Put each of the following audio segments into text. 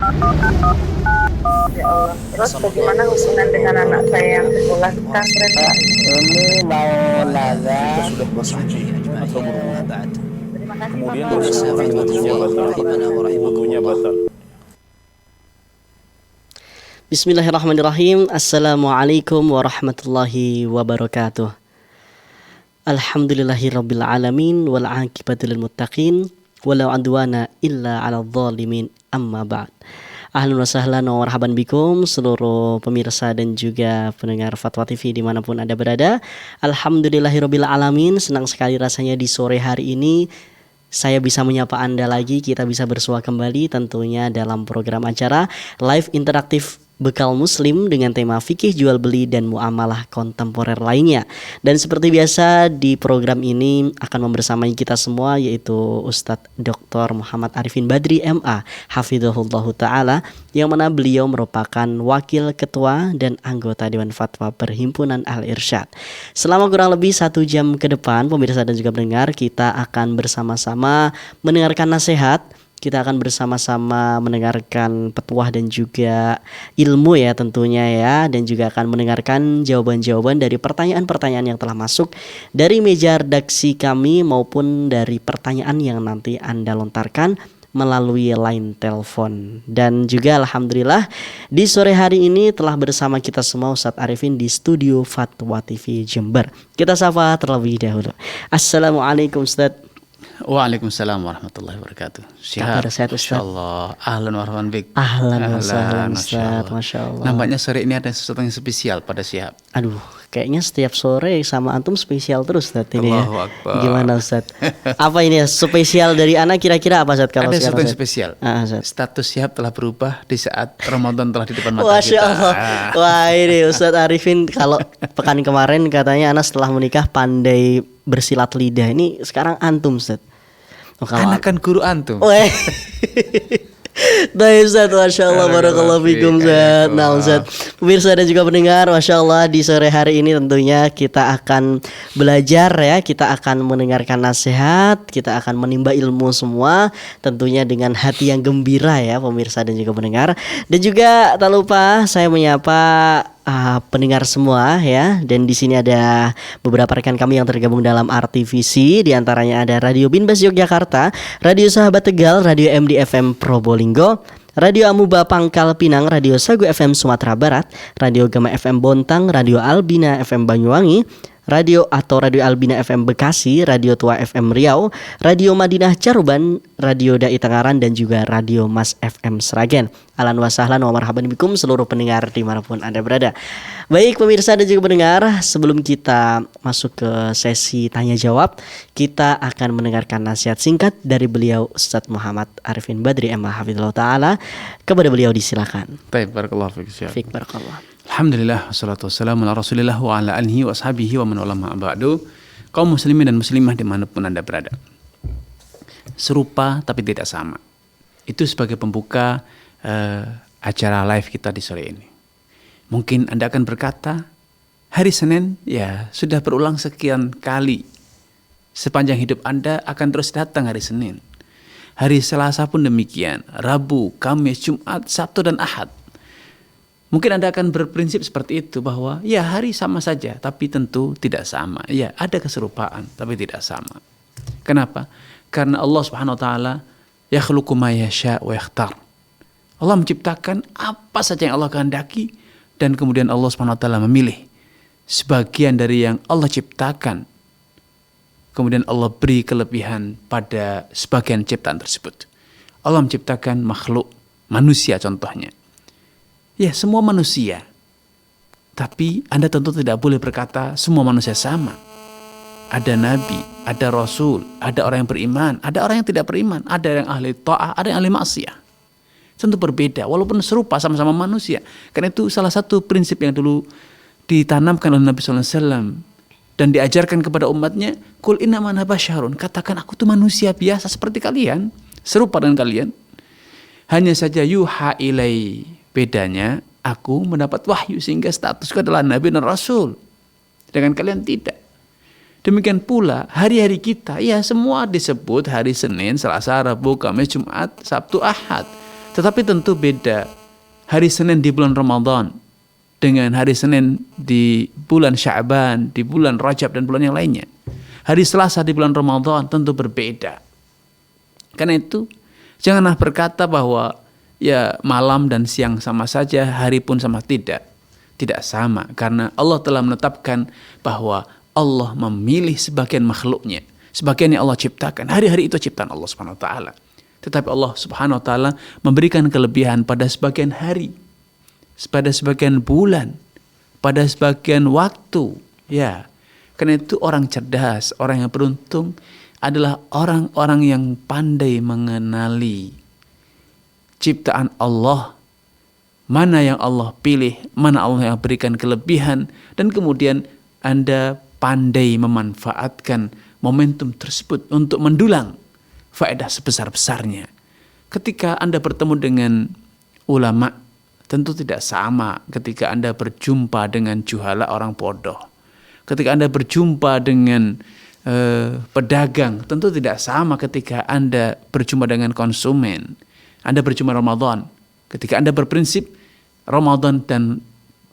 Ya Allah. Terus bagaimana hubungan dengan anak saya yang sekolah di pesantren, Pak? Ini mau nanya. Kita sudah bersuci atau berwudu. Terima kasih, Kemudian Bapak. bersihkan wudunya batal. Wudunya batal. Bismillahirrahmanirrahim. Assalamualaikum warahmatullahi wabarakatuh. Alhamdulillahirabbil alamin wal 'aqibatu lil muttaqin wala 'udwana illa 'alal zalimin. Amma ba'd. Ahlan wa sahlan wa marhaban bikum seluruh pemirsa dan juga pendengar Fatwa TV dimanapun Anda berada. Alhamdulillahirabbil alamin, senang sekali rasanya di sore hari ini saya bisa menyapa Anda lagi, kita bisa bersua kembali tentunya dalam program acara live interaktif Bekal Muslim dengan tema fikih jual beli dan muamalah kontemporer lainnya. Dan seperti biasa di program ini akan membersamai kita semua yaitu Ustadz Dr. Muhammad Arifin Badri MA Hafidhahullahu Ta'ala, yang mana beliau merupakan wakil ketua dan anggota Dewan Fatwa Perhimpunan Al-Irsyad. Selama kurang lebih 1 jam ke depan, pemirsa dan juga pendengar, kita akan bersama-sama mendengarkan nasihat. Kita akan bersama-sama mendengarkan petuah dan juga ilmu ya tentunya ya. Dan juga akan mendengarkan jawaban-jawaban dari pertanyaan-pertanyaan yang telah masuk dari meja redaksi kami maupun dari pertanyaan yang nanti Anda lontarkan melalui line telepon. Dan juga alhamdulillah di sore hari ini telah bersama kita semua Ustadz Arifin di studio Fatwa TV Jember. Kita sapa terlebih dahulu. Assalamualaikum Ustadz. Waalaikumsalam warahmatullahi wabarakatuh. Kabar sehat, Ustaz? Insyaallah. Ahlan wa rahman bik. Ahlan wa sahlan Ustaz. Masya Allah. Nampaknya sore ini ada sesuatu yang spesial pada Syihab. Aduh, kayaknya setiap sore sama antum spesial terus Ustaz ini ya. Allahu Akbar. Gimana Ustaz? Apa ini ya spesial dari anak kira-kira apa Ustaz kalau Ada sekarang sesuatu yang Ustaz? spesial. Ustaz. Status Syihab telah berubah di saat Ramadan telah di depan mata Masya kita. Allah. Wah ini Ustadz Arifin, kalau pekan kemarin katanya anak setelah menikah pandai bersilat lidah. Ini sekarang antum Ustaz. Oh, kalau Anak kan guru antum. Weh. Baik Ustaz, Masya Allah, barakallahu fikum Ustaz. Nah Ustaz, pemirsa dan juga pendengar, Masya Allah, di sore hari ini tentunya kita akan belajar ya. Kita akan mendengarkan nasihat, kita akan menimba ilmu semua, tentunya dengan hati yang gembira ya pemirsa dan juga pendengar. Dan juga tak lupa saya menyapa pendengar semua ya. Dan di sini ada beberapa rekan kami yang tergabung dalam RTVC. Di antaranya ada Radio Binbas Yogyakarta, Radio Sahabat Tegal, Radio MD FM Probolinggo, Radio Amuba Pangkal Pinang, Radio Sagu FM Sumatera Barat, Radio Gama FM Bontang, Radio Albina FM Banyuwangi, Radio Albina FM Bekasi, Radio Tua FM Riau, Radio Madinah Caruban, Radio Dai Tangaran, dan juga Radio Mas FM Sragen. Ahlan wa sahlan wa marhaban bikum seluruh pendengar dimanapun Anda berada. Baik pemirsa dan juga pendengar, sebelum kita masuk ke sesi tanya jawab, kita akan mendengarkan nasihat singkat dari beliau Ustadz Muhammad Arifin Badri MA Hafidhullah Ta'ala. Kepada beliau disilakan. Baik, barakallahu fiik Syihab. Fik barakallah. Alhamdulillah, wassalatu wassalamu ala rasulillah wa ala alihi wa ashabihi wa man wala ma ba'du. Kaum muslimin dan muslimah dimanapun Anda berada, serupa tapi tidak sama. Itu sebagai pembuka acara live kita di sore ini. Mungkin Anda akan berkata, hari Senin ya sudah berulang sekian kali. Sepanjang hidup Anda akan terus datang hari Senin. Hari Selasa pun demikian, Rabu, Kamis, Jumat, Sabtu dan Ahad. Mungkin Anda akan berprinsip seperti itu, bahwa ya hari sama saja tapi tentu tidak sama. Ya ada keserupaan tapi tidak sama. Kenapa? Karena Allah Subhanahu wa taala yakhluqu ma yasha wa yakhtar. Allah menciptakan apa saja yang Allah kehendaki, dan kemudian Allah Subhanahu wa taala memilih sebagian dari yang Allah ciptakan. Kemudian Allah beri kelebihan pada sebagian ciptaan tersebut. Allah menciptakan makhluk manusia contohnya. Ya semua manusia. Tapi Anda tentu tidak boleh berkata semua manusia sama. Ada nabi, ada rasul, ada orang yang beriman, ada orang yang tidak beriman, ada yang ahli ta'ah, ada yang ahli maksiyah. Tentu berbeda walaupun serupa sama-sama manusia. Karena itu salah satu prinsip yang dulu ditanamkan oleh Nabi sallallahu alaihi wasallam dan diajarkan kepada umatnya, qul innama ana basyarun, katakan aku tuh manusia biasa seperti kalian, serupa dengan kalian. Hanya saja yuha ilai, bedanya aku mendapat wahyu sehingga statusku adalah nabi dan rasul. Dengan kalian tidak. Demikian pula hari-hari kita, ya semua disebut hari Senin, Selasa, Rabu, Kamis, Jumat, Sabtu, Ahad. Tetapi tentu beda hari Senin di bulan Ramadan dengan hari Senin di bulan Sya'ban, di bulan Rajab dan bulan yang lainnya. Hari Selasa di bulan Ramadan tentu berbeda. Karena itu janganlah berkata bahwa ya malam dan siang sama saja, hari pun sama. Tidak sama, karena Allah telah menetapkan bahwa Allah memilih sebagian makhluknya, sebagian yang Allah ciptakan. Hari-hari itu ciptaan Allah Subhanahu wa taala. Tetapi Allah Subhanahu wa taala memberikan kelebihan pada sebagian hari, pada sebagian bulan, pada sebagian waktu. Ya. Karena itu orang cerdas, orang yang beruntung adalah orang-orang yang pandai mengenali ciptaan Allah, mana yang Allah pilih, mana Allah yang berikan kelebihan, dan kemudian Anda pandai memanfaatkan momentum tersebut untuk mendulang faedah sebesar-besarnya. Ketika Anda bertemu dengan ulama, tentu tidak sama ketika Anda berjumpa dengan juhala orang bodoh. Ketika Anda berjumpa dengan pedagang, tentu tidak sama ketika Anda berjumpa dengan konsumen. Anda berjumpa Ramadan. Ketika Anda berprinsip Ramadan dan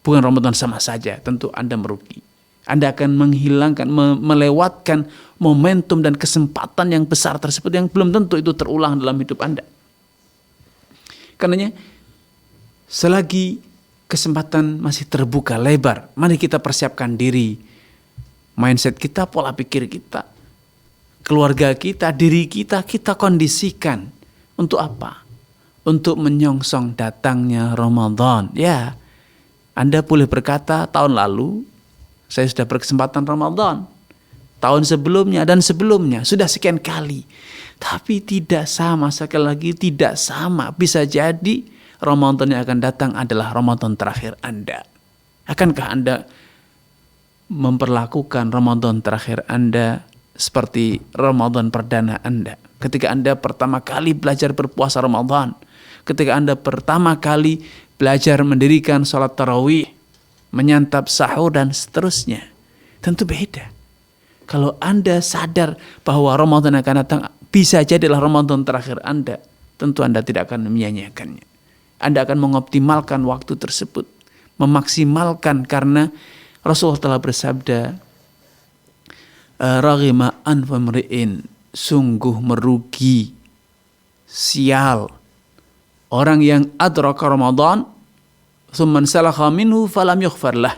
bukan Ramadan sama saja, tentu Anda merugi. Anda akan menghilangkan, melewatkan momentum dan kesempatan yang besar tersebut yang belum tentu itu terulang dalam hidup Anda. Karenanya, selagi kesempatan masih terbuka lebar, mari kita persiapkan diri. Mindset kita, pola pikir kita, keluarga kita, diri kita, kita kondisikan. Untuk apa? Untuk menyongsong datangnya Ramadan. Ya, Anda boleh berkata tahun lalu saya sudah berkesempatan Ramadan. Tahun sebelumnya dan sebelumnya sudah sekian kali. Tapi tidak sama, sekali lagi tidak sama. Bisa jadi Ramadan yang akan datang adalah Ramadan terakhir Anda. Akankah Anda memperlakukan Ramadan terakhir Anda seperti Ramadan perdana Anda? Ketika Anda pertama kali belajar berpuasa Ramadan, ketika Anda pertama kali belajar mendirikan sholat tarawih, menyantap sahur dan seterusnya, tentu beda. Kalau Anda sadar bahwa Ramadan akan datang, bisa jadilah Ramadan terakhir Anda, tentu Anda tidak akan menyia-nyiakannya. Anda akan mengoptimalkan waktu tersebut, memaksimalkan, karena Rasulullah telah bersabda, raghima anfa mri'in, sungguh merugi, sial orang yang adraka Ramadan tsumman salakha minhu falam yughfar lah.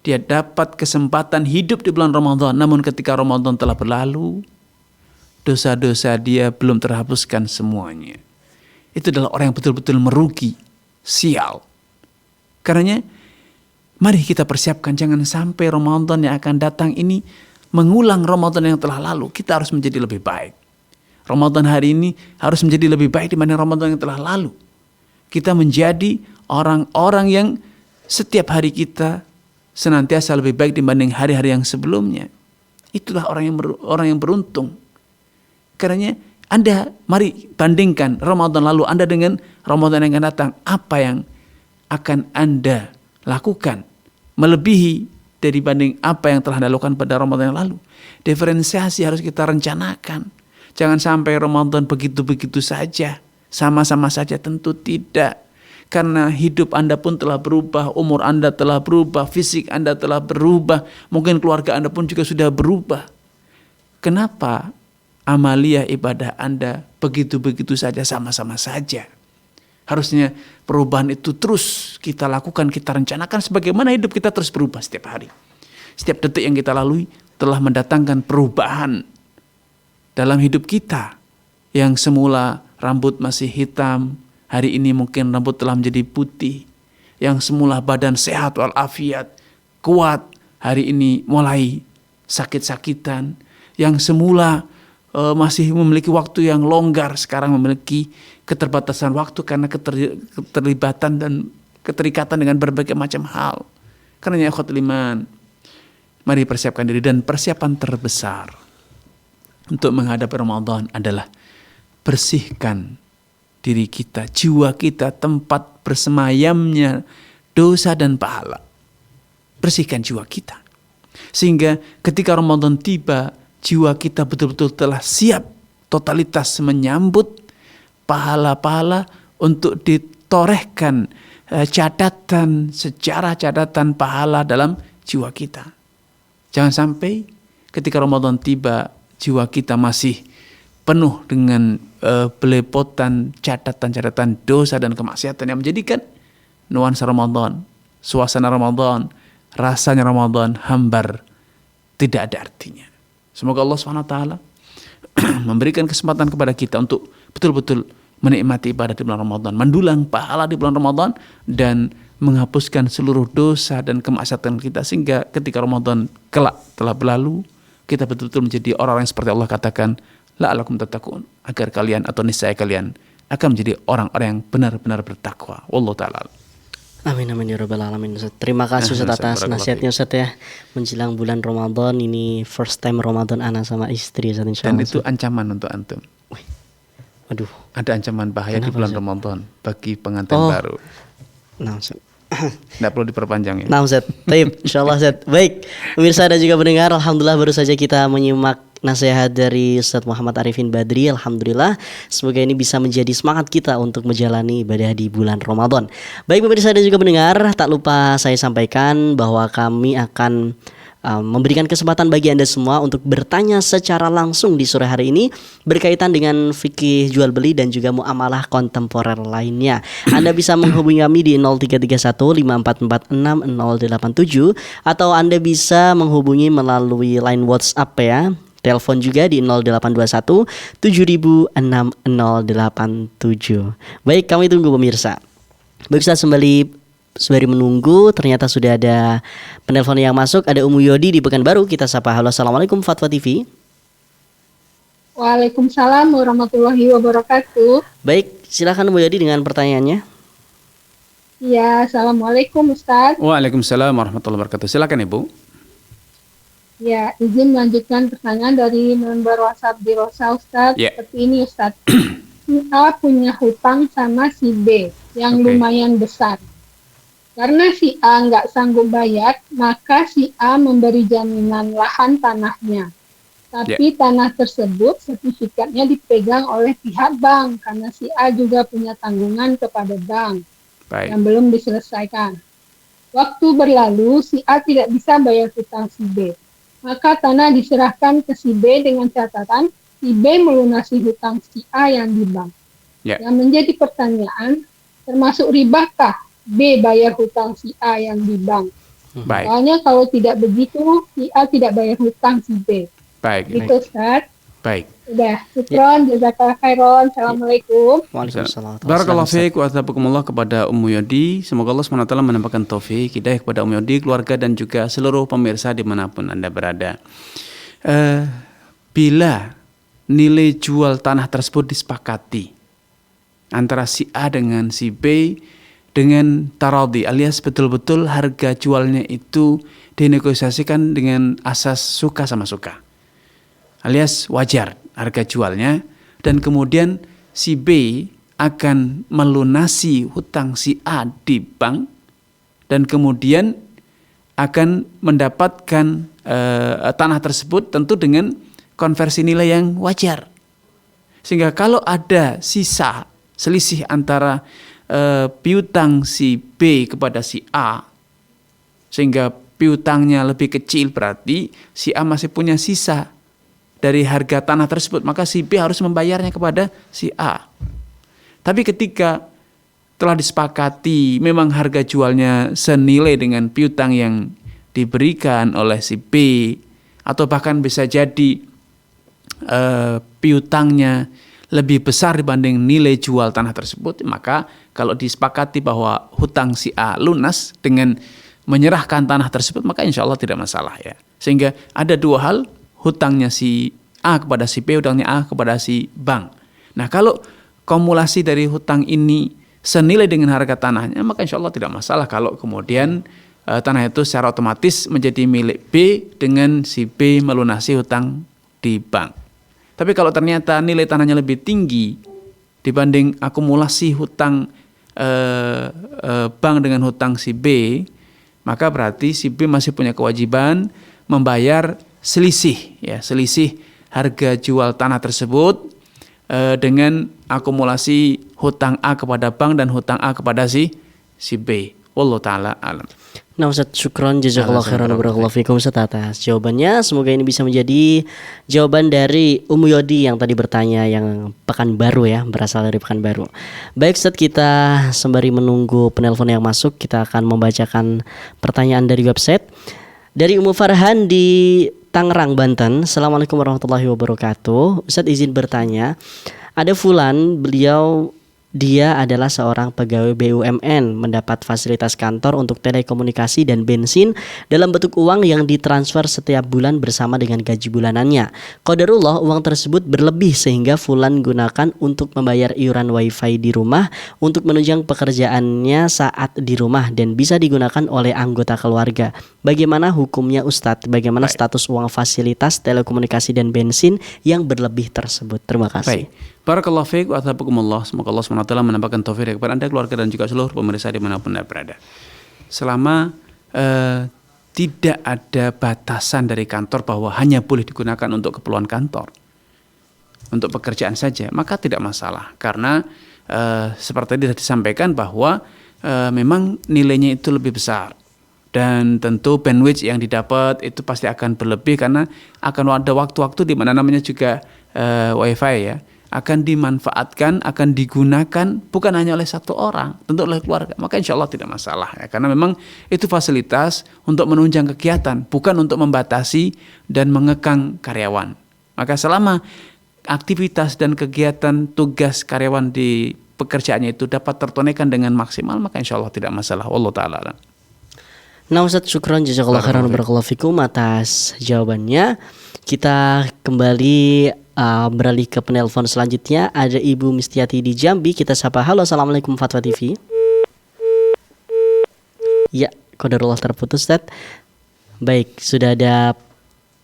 Dia dapat kesempatan hidup di bulan Ramadan, namun ketika Ramadan telah berlalu, dosa-dosa dia belum terhapuskan semuanya. Itu adalah orang yang betul-betul merugi, sial. Karenanya mari kita persiapkan, jangan sampai Ramadan yang akan datang ini mengulang Ramadan yang telah lalu. Kita harus menjadi lebih baik. Ramadan hari ini harus menjadi lebih baik dibanding Ramadan yang telah lalu. Kita menjadi orang-orang yang setiap hari kita senantiasa lebih baik dibanding hari-hari yang sebelumnya. Itulah orang yang beruntung. Karenanya Anda mari bandingkan Ramadan lalu Anda dengan Ramadan yang akan datang. Apa yang akan Anda lakukan melebihi dibanding apa yang telah dilakukan pada Ramadan yang lalu? Diferensiasi harus kita rencanakan. Jangan sampai Ramadan begitu-begitu saja, sama-sama saja, tentu tidak. Karena hidup Anda pun telah berubah, umur Anda telah berubah, fisik Anda telah berubah, mungkin keluarga Anda pun juga sudah berubah. Kenapa amalia ibadah Anda begitu-begitu saja, sama-sama saja? Harusnya perubahan itu terus kita lakukan, kita rencanakan, sebagaimana hidup kita terus berubah setiap hari. Setiap detik yang kita lalui telah mendatangkan perubahan dalam hidup kita. Yang semula rambut masih hitam, hari ini mungkin rambut telah menjadi putih. Yang semula badan sehat walafiat, kuat, hari ini mulai sakit-sakitan. Yang semula masih memiliki waktu yang longgar, sekarang memiliki keterbatasan waktu karena keterlibatan dan keterikatan dengan berbagai macam hal. Karena ya ikhwatul iman, mari persiapkan diri, dan persiapan terbesar untuk menghadapi Ramadan adalah bersihkan diri kita, jiwa kita, tempat bersemayamnya dosa dan pahala. Bersihkan jiwa kita, sehingga ketika Ramadan tiba, jiwa kita betul-betul telah siap totalitas menyambut pahala-pahala untuk ditorehkan catatan pahala dalam jiwa kita. Jangan sampai ketika Ramadan tiba, jiwa kita masih penuh dengan belepotan catatan dosa dan kemaksiatan yang menjadikan nuansa Ramadan, suasana Ramadan, rasanya Ramadan hambar, tidak ada artinya. Semoga Allah SWT memberikan kesempatan kepada kita untuk betul-betul menikmati ibadah di bulan Ramadan, mendulang pahala di bulan Ramadan, dan menghapuskan seluruh dosa dan kemaksiatan kita, sehingga ketika Ramadan kelak telah berlalu, kita betul-betul menjadi orang yang seperti Allah katakan, la'alakum tattaqun, agar kalian atau niscaya kalian akan menjadi orang-orang yang benar-benar bertakwa. Wallahu ta'ala. Amin amin ya rabbal alamin. Ustaz. Terima kasih Ustaz atas nasihatnya Ustaz ya. Menjelang bulan Ramadan ini, first time Ramadan ana sama istri Ustaz, insyaallah. Dan itu ancaman untuk antum. Aduh, ada ancaman bahaya di bulan Ramadan bagi pengantin baru. Nah, Ustaz. Tidak perlu diperpanjang ya. Nah, Ustaz. Baik, insyaallah Ustaz. Baik, pemirsa dan juga pendengar, alhamdulillah baru saja kita menyimak nasihat dari Ustaz Muhammad Arifin Badri. Alhamdulillah, semoga ini bisa menjadi semangat kita untuk menjalani ibadah di bulan Ramadan. Baik pemirsa dan juga pendengar, tak lupa saya sampaikan bahwa kami akan memberikan kesempatan bagi Anda semua untuk bertanya secara langsung di sore hari ini berkaitan dengan fikih jual beli dan juga muamalah kontemporer lainnya. Anda bisa menghubungi kami di 0331 5446 087 atau Anda bisa menghubungi melalui line WhatsApp ya. Telepon juga di 0821 706087. Baik, kami tunggu pemirsa. Baik, Ustaz, sembari menunggu, ternyata sudah ada penelpon yang masuk. Ada Umu Yodi di Pekanbaru. Kita sapa. Halo, assalamualaikum Fatwa TV. Waalaikumsalam warahmatullahi wabarakatuh. Baik, silakan Umu Yodi dengan pertanyaannya. Ya, assalamualaikum Ustaz. Waalaikumsalam warahmatullahi wabarakatuh. Silakan Ibu. Ya, izin melanjutkan pertanyaan dari member WhatsApp di Rosa Ustaz. Ya. Seperti ini Ustaz. Si A punya hutang sama si B yang lumayan besar. Karena si A nggak sanggup bayar, maka si A memberi jaminan lahan tanahnya. Tapi tanah tersebut sertifikatnya dipegang oleh pihak bank karena si A juga punya tanggungan kepada bank yang belum diselesaikan. Waktu berlalu, si A tidak bisa bayar hutang si B. Maka tanah diserahkan ke si B dengan catatan si B melunasi hutang si A yang di bank. Yang menjadi pertanyaan, termasuk ribakah B bayar hutang si A yang di bank? Soalnya kalau tidak begitu, si A tidak bayar hutang si B. Gitu Ustaz. Baik. Sudah, syukron, jazakallah khairan. Assalamualaikum. Waalaikumsalam. Barakallahu fiik wa azabakumullah kepada Ummu Yodi. Semoga Allah SWT menampakkan taufik hidayah kepada Ummu Yodi, keluarga dan juga seluruh pemirsa dimanapun Anda berada. Bila nilai jual tanah tersebut disepakati antara si A dengan si B dengan taradi, alias betul-betul harga jualnya itu dinegosiasikan dengan asas suka sama suka, alias wajar harga jualnya, dan kemudian si B akan melunasi hutang si A di bank dan kemudian akan mendapatkan tanah tersebut tentu dengan konversi nilai yang wajar. Sehingga kalau ada sisa selisih antara piutang si B kepada si A, sehingga piutangnya lebih kecil, berarti si A masih punya sisa dari harga tanah tersebut, maka si B harus membayarnya kepada si A. Tapi ketika telah disepakati memang harga jualnya senilai dengan piutang yang diberikan oleh si B, atau bahkan bisa jadi piutangnya lebih besar dibanding nilai jual tanah tersebut, maka kalau disepakati bahwa hutang si A lunas dengan menyerahkan tanah tersebut, maka insya Allah tidak masalah ya. Sehingga ada dua hal, hutangnya si A kepada si B, hutangnya A kepada si bank. Nah, kalau kumulasi dari hutang ini senilai dengan harga tanahnya, maka insya Allah tidak masalah kalau kemudian tanah itu secara otomatis menjadi milik B dengan si B melunasi hutang di bank. Tapi kalau ternyata nilai tanahnya lebih tinggi dibanding akumulasi hutang bank dengan hutang si B, maka berarti si B masih punya kewajiban membayar selisih harga jual tanah tersebut dengan akumulasi hutang A kepada bank dan hutang A kepada si B. Wallahu taala alam. Nah Ustaz, syukron jazakallahu khairan wa barakallahu fikum Ustaz atas jawabannya. Semoga ini bisa menjadi jawaban dari Ummu Yodi yang tadi bertanya, yang Pekanbaru ya, berasal dari Pekanbaru. Baik Ustaz, kita sembari menunggu penelpon yang masuk, kita akan membacakan pertanyaan dari website. Dari Ummu Farhan di Tangerang, Banten. Assalamualaikum warahmatullahi wabarakatuh. Ustaz izin bertanya, ada fulan, dia adalah seorang pegawai BUMN, mendapat fasilitas kantor untuk telekomunikasi dan bensin dalam bentuk uang yang ditransfer setiap bulan bersama dengan gaji bulanannya. Qadarullah, uang tersebut berlebih sehingga fulan gunakan untuk membayar iuran wifi di rumah untuk menunjang pekerjaannya saat di rumah dan bisa digunakan oleh anggota keluarga. Bagaimana hukumnya Ustadz? Bagaimana status uang fasilitas telekomunikasi dan bensin yang berlebih tersebut? Terima kasih. Baik. Barakallahu fiik wa athabakumullah. Semoga Allah SWT menampakkan taufik kepada Anda, keluarga dan juga seluruh pemirsa dimanapun Anda berada. Selama tidak ada batasan dari kantor bahwa hanya boleh digunakan untuk keperluan kantor, untuk pekerjaan saja, maka tidak masalah. Karena seperti tadi disampaikan bahwa memang nilainya itu lebih besar. Dan tentu bandwidth yang didapat itu pasti akan berlebih karena akan ada waktu-waktu di mana namanya juga wifi ya, akan dimanfaatkan, akan digunakan bukan hanya oleh satu orang, tentu oleh keluarga. Maka insya Allah tidak masalah ya, karena memang itu fasilitas untuk menunjang kegiatan, bukan untuk membatasi dan mengekang karyawan. Maka selama aktivitas dan kegiatan tugas karyawan di pekerjaannya itu dapat tertunaikan dengan maksimal, maka insya Allah tidak masalah. Wallahu ta'ala alam. Nah Ustadz, syukron jazakallahu khairan barakallahu fikum atas jawabannya. Kita kembali beralih ke penelpon selanjutnya. Ada Ibu Mistiati di Jambi. Kita sapa. Halo, assalamualaikum Fatwa TV. Ya, qadarullah terputus Ustadz. Baik, sudah ada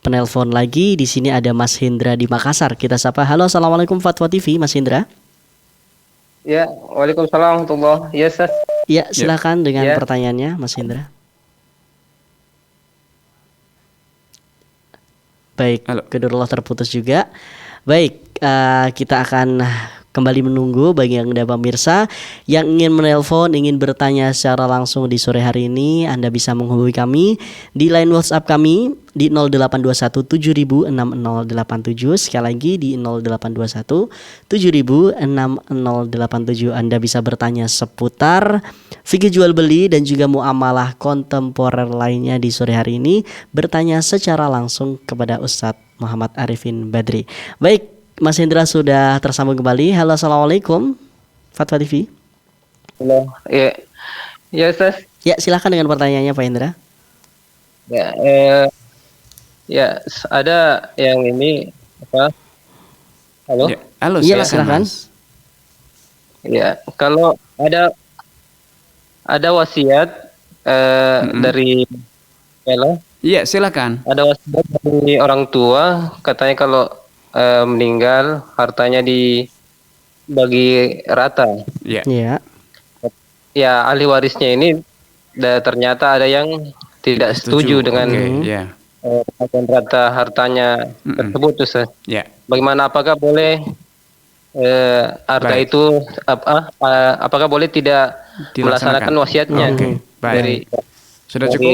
penelpon lagi. Di sini ada Mas Hendra di Makassar. Kita sapa. Halo, assalamualaikum Fatwa TV, Mas Hendra. Ya, waalaikumsalam warahmatullahi. Ya, Ustaz. Ya, silakan dengan pertanyaannya, Mas Hendra. Baik, qadarullah terputus juga. Baik, kita akan kembali menunggu bagi yang ada pemirsa yang ingin menelpon, ingin bertanya secara langsung di sore hari ini. Anda bisa menghubungi kami di line WhatsApp kami di 0821 706087. Sekali lagi di 0821 706087. Anda bisa bertanya seputar fikih jual beli dan juga muamalah kontemporer lainnya di sore hari ini. Bertanya secara langsung kepada Ustadz Muhammad Arifin Badri. Baik, Mas Hendra sudah tersambung kembali. Halo, assalamualaikum Fatwa TV. Halo, ya Ustaz. Ya, silakan dengan pertanyaannya Pak Hendra. Ya, ada yang ini apa? Halo. Ya, halo, ya, silakan. Mas. Ya, kalau ada wasiat dari Ella. Iya, silakan. Ada wasiat dari orang tua, katanya kalau meninggal hartanya dibagi rata. Iya. Iya. Ya, ahli warisnya ini ternyata ada yang tidak setuju dengan bagian rata hartanya tersebut, Ustaz. Ya. Bagaimana, apakah boleh harta itu apakah boleh tidak melaksanakan wasiatnya dari sudah cukup?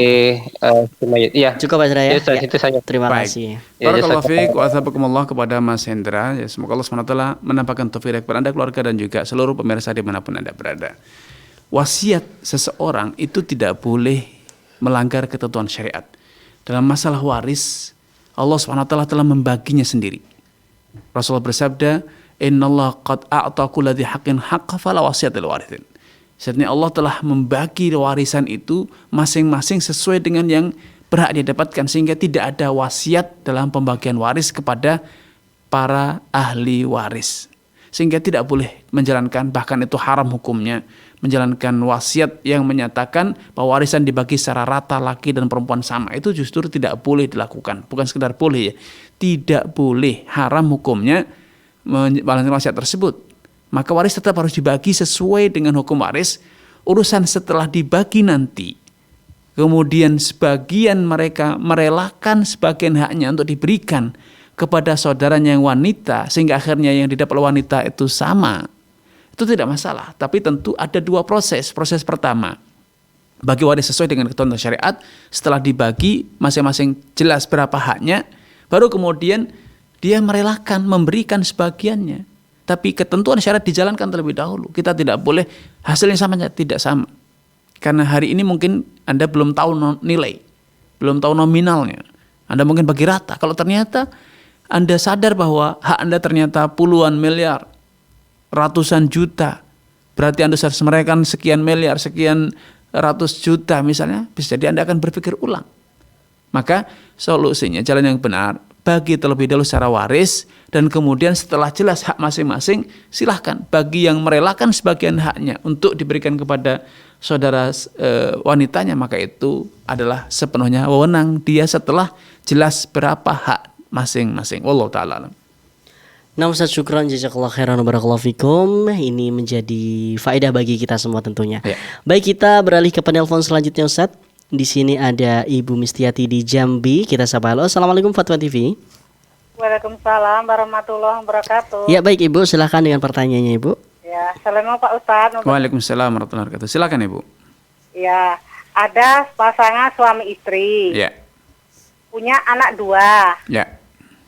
Iya. Cukup Mas Hendra ya. Itu saja. Terima kasih. Barakallahu fiik wa athabakumullah kepada Mas Hendra. Ya, semoga Allah SWT menampakkan taufik kepada Anda, keluarga dan juga seluruh pemirsa dimanapun Anda berada. Wasiat seseorang itu tidak boleh melanggar ketentuan syariat. Dalam masalah waris, Allah SWT telah membaginya sendiri. Rasulullah bersabda, "Innallaha qad a'ta kulli dzi haqqin haqqa fala wasiyata lil warithin." Sebenarnya Allah telah membagi warisan itu masing-masing sesuai dengan yang berhak dia dapatkan, sehingga tidak ada wasiat dalam pembagian waris kepada para ahli waris. Sehingga tidak boleh menjalankan, bahkan itu haram hukumnya, menjalankan wasiat yang menyatakan bahwa warisan dibagi secara rata laki dan perempuan sama. Itu justru tidak boleh dilakukan. Bukan sekedar boleh ya, tidak boleh, haram hukumnya menjalankan wasiat tersebut. Maka waris tetap harus dibagi sesuai dengan hukum waris. Urusan setelah dibagi nanti, kemudian sebagian mereka merelakan sebagian haknya untuk diberikan kepada saudaranya yang wanita sehingga akhirnya yang didapat oleh wanita itu sama, itu tidak masalah. Tapi tentu ada dua proses. Proses pertama, bagi waris sesuai dengan ketentuan syariat, setelah dibagi masing-masing jelas berapa haknya, baru kemudian dia merelakan memberikan sebagiannya. Tapi ketentuan syariat dijalankan terlebih dahulu. Kita tidak boleh hasilnya sama, tidak sama. Karena hari ini mungkin Anda belum tahu nilai, belum tahu nominalnya. Anda mungkin bagi rata. Kalau ternyata Anda sadar bahwa hak Anda ternyata puluhan miliar, ratusan juta, berarti Anda harus merelakan sekian miliar, sekian ratus juta misalnya, bisa jadi Anda akan berpikir ulang. Maka solusinya, jalan yang benar, bagi terlebih dahulu secara waris, dan kemudian setelah jelas hak masing-masing, silahkan bagi yang merelakan sebagian haknya untuk diberikan kepada saudara wanitanya, maka itu adalah sepenuhnya wewenang dia setelah jelas berapa hak masing-masing. Wallahu ta'ala alam. Nah Ustaz, syukran, jazakallah khairan wa barakallahu fikum. Ini menjadi faedah bagi kita semua tentunya. Ya. Baik, kita beralih ke penelpon selanjutnya Ustaz. Di sini ada Ibu Mistiati di Jambi. Kita sapa. Halo, Assalamualaikum Fatwa TV. Waalaikumsalam warahmatullahi wabarakatuh. Ya baik Ibu, silahkan dengan pertanyaannya Ibu. Ya, assalamualaikum Pak Ustadz. Waalaikumsalam warahmatullahi wabarakatuh. Silakan Ibu. Ya, ada pasangan suami istri. Ya. Punya anak 2. Ya.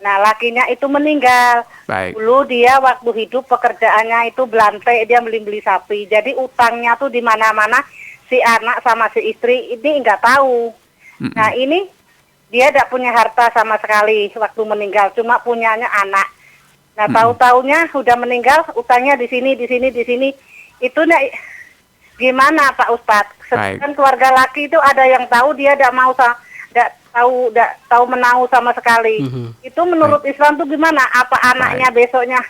Nah, lakinya itu meninggal. Baik. Dulu dia waktu hidup pekerjaannya itu belantai, dia beli sapi. Jadi utangnya tuh di mana-mana, si anak sama si istri ini nggak tahu. Nah, ini dia tidak punya harta sama sekali waktu meninggal, cuma punyanya anak. Nah, tahu-taunya sudah meninggal, utangnya di sini. Itu gimana Pak Ustadz? Sedangkan keluarga laki itu ada yang tahu, dia tidak tahu menau sama sekali. Itu menurut Islam tuh gimana? Apa anaknya besoknya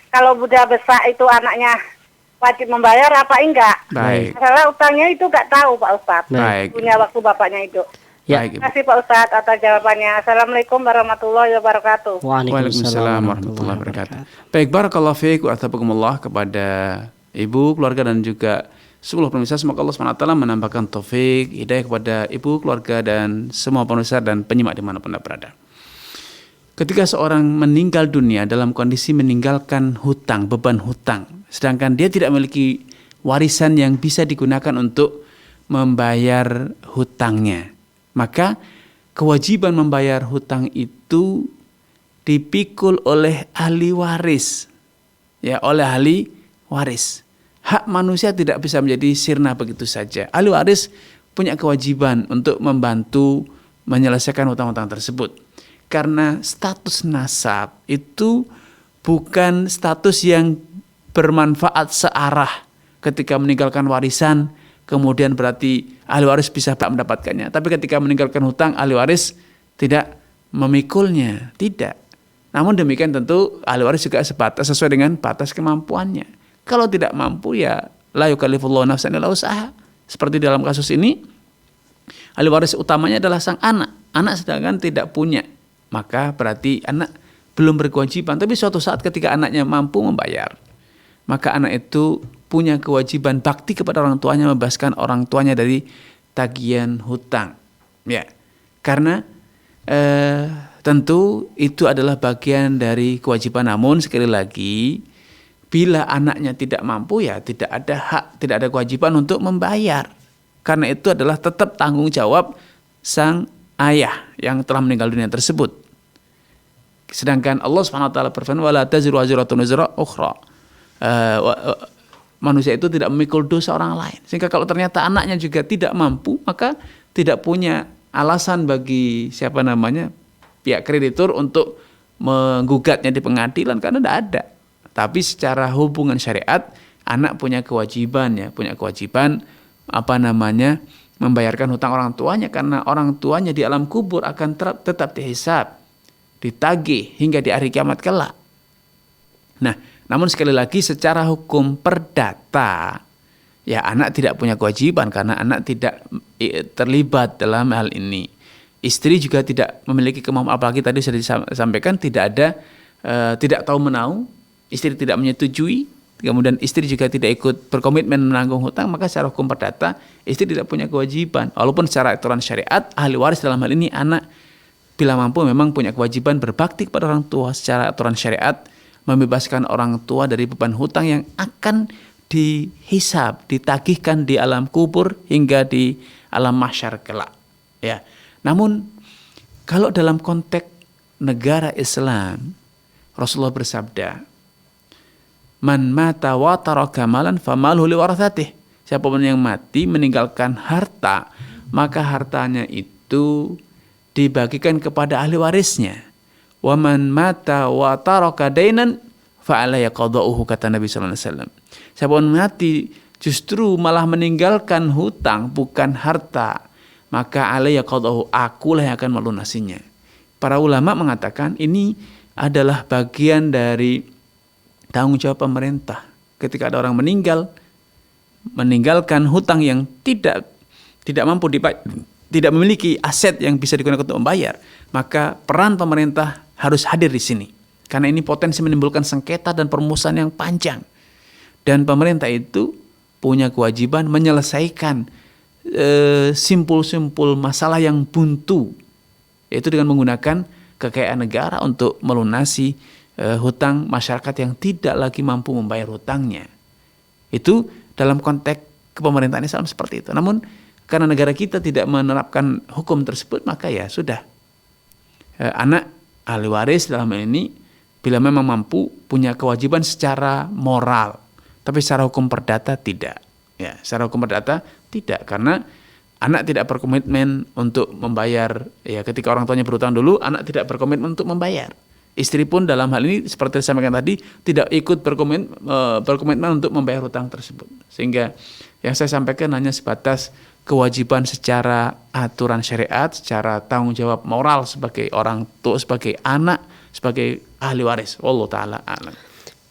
kalau udah besar itu anaknya wajib membayar apa enggak? Baik. Masalah utangnya itu nggak tahu Pak Ustadz. Baik. Punya waktu bapaknya itu. Ya. Baik, Ibu. Terima kasih Pak Ustadz atas jawabannya. Assalamualaikum warahmatullahi wabarakatuh. Waalaikumsalam warahmatullahi wabarakatuh. Baik, barakallahu fiik wa athabakumullah kepada Ibu, keluarga dan juga seluruh pemirsa. Semoga Allah SWT menambahkan taufik, hidayah kepada Ibu, keluarga dan semua pemirsa dan penyimak dimanapun Anda berada. Ketika seorang meninggal dunia dalam kondisi meninggalkan hutang, beban hutang, sedangkan dia tidak memiliki warisan yang bisa digunakan untuk membayar hutangnya, maka kewajiban membayar hutang itu dipikul oleh ahli waris. Ya, oleh ahli waris. Hak manusia tidak bisa menjadi sirna begitu saja. Ahli waris punya kewajiban untuk membantu menyelesaikan hutang-hutang tersebut. Karena status nasab itu bukan status yang bermanfaat searah. Ketika meninggalkan warisan, kemudian berarti ahli waris bisa tak mendapatkannya. Tapi ketika meninggalkan hutang, ahli waris tidak memikulnya. Tidak. Namun demikian tentu ahli waris juga sesuai dengan batas kemampuannya. Kalau tidak mampu ya la yukallifullahu nafsan illa wus'aha. Seperti dalam kasus ini, ahli waris utamanya adalah sang anak. Anak sedangkan tidak punya. Maka berarti anak belum berkewajiban. Tapi suatu saat ketika anaknya mampu membayar, maka anak itu punya kewajiban bakti kepada orang tuanya, membebaskan orang tuanya dari tagihan hutang. Ya, karena tentu itu adalah bagian dari kewajiban. Namun sekali lagi, bila anaknya tidak mampu ya tidak ada hak, tidak ada kewajiban untuk membayar. Karena itu adalah tetap tanggung jawab sang ayah yang telah meninggal dunia tersebut. Sedangkan Allah SWT berfirman, wala taziru waziratun wizra ukhra. Manusia itu tidak memikul dosa orang lain. Sehingga kalau ternyata anaknya juga tidak mampu, maka tidak punya alasan bagi pihak kreditur untuk menggugatnya di pengadilan, karena tidak ada. Tapi secara hubungan syariat, anak punya kewajiban membayarkan hutang orang tuanya, karena orang tuanya di alam kubur akan tetap dihisab, ditagih hingga di hari kiamat kelak. Nah, namun sekali lagi secara hukum perdata, ya anak tidak punya kewajiban karena anak tidak terlibat dalam hal ini. Istri juga tidak memiliki kemampuan, apalagi tadi sudah disampaikan tidak tahu menau, istri tidak menyetujui, kemudian istri juga tidak ikut berkomitmen menanggung hutang, maka secara hukum perdata istri tidak punya kewajiban. Walaupun secara aturan syariat ahli waris dalam hal ini anak bila mampu memang punya kewajiban berbakti kepada orang tua secara aturan syariat, membebaskan orang tua dari beban hutang yang akan dihisab, ditagihkan di alam kubur hingga di alam mahsyar kelak. Ya. Namun kalau dalam konteks negara Islam, Rasulullah bersabda, "Man mata wa taraka malan famaluhu liwarathatih." Siapapun yang mati meninggalkan harta, maka hartanya itu dibagikan kepada ahli warisnya. Wa man mata wa taraka dainan fa alayhi qada'uhu, kata Nabi sallallahu alaihi wasallam. Siapapun mati justru malah meninggalkan hutang bukan harta, maka alayhi qada'uhu, akulah yang akan melunasinya. Para ulama mengatakan ini adalah bagian dari tanggung jawab pemerintah. Ketika ada orang meninggalkan hutang yang tidak mampu tidak memiliki aset yang bisa digunakan untuk membayar, maka peran pemerintah harus hadir di sini. Karena ini potensi menimbulkan sengketa dan permusuhan yang panjang. Dan pemerintah itu punya kewajiban menyelesaikan simpul-simpul masalah yang buntu, yaitu dengan menggunakan kekayaan negara untuk melunasi hutang masyarakat yang tidak lagi mampu membayar hutangnya. Itu dalam konteks kepemerintahan Islam seperti itu. Namun karena negara kita tidak menerapkan hukum tersebut, maka ya sudah, anak ahli waris dalam hal ini bila memang mampu punya kewajiban secara moral, tapi secara hukum perdata tidak. Ya, secara hukum perdata tidak, karena anak tidak berkomitmen untuk membayar. Ya, ketika orang tuanya berhutang dulu, anak tidak berkomitmen untuk membayar. Istri pun dalam hal ini seperti saya sampaikan tadi tidak ikut berkomitmen untuk membayar hutang tersebut. Sehingga yang saya sampaikan hanya sebatas kewajiban secara aturan syariat, secara tanggung jawab moral sebagai orang tua, sebagai anak, sebagai ahli waris. Wallahu taala a'lam.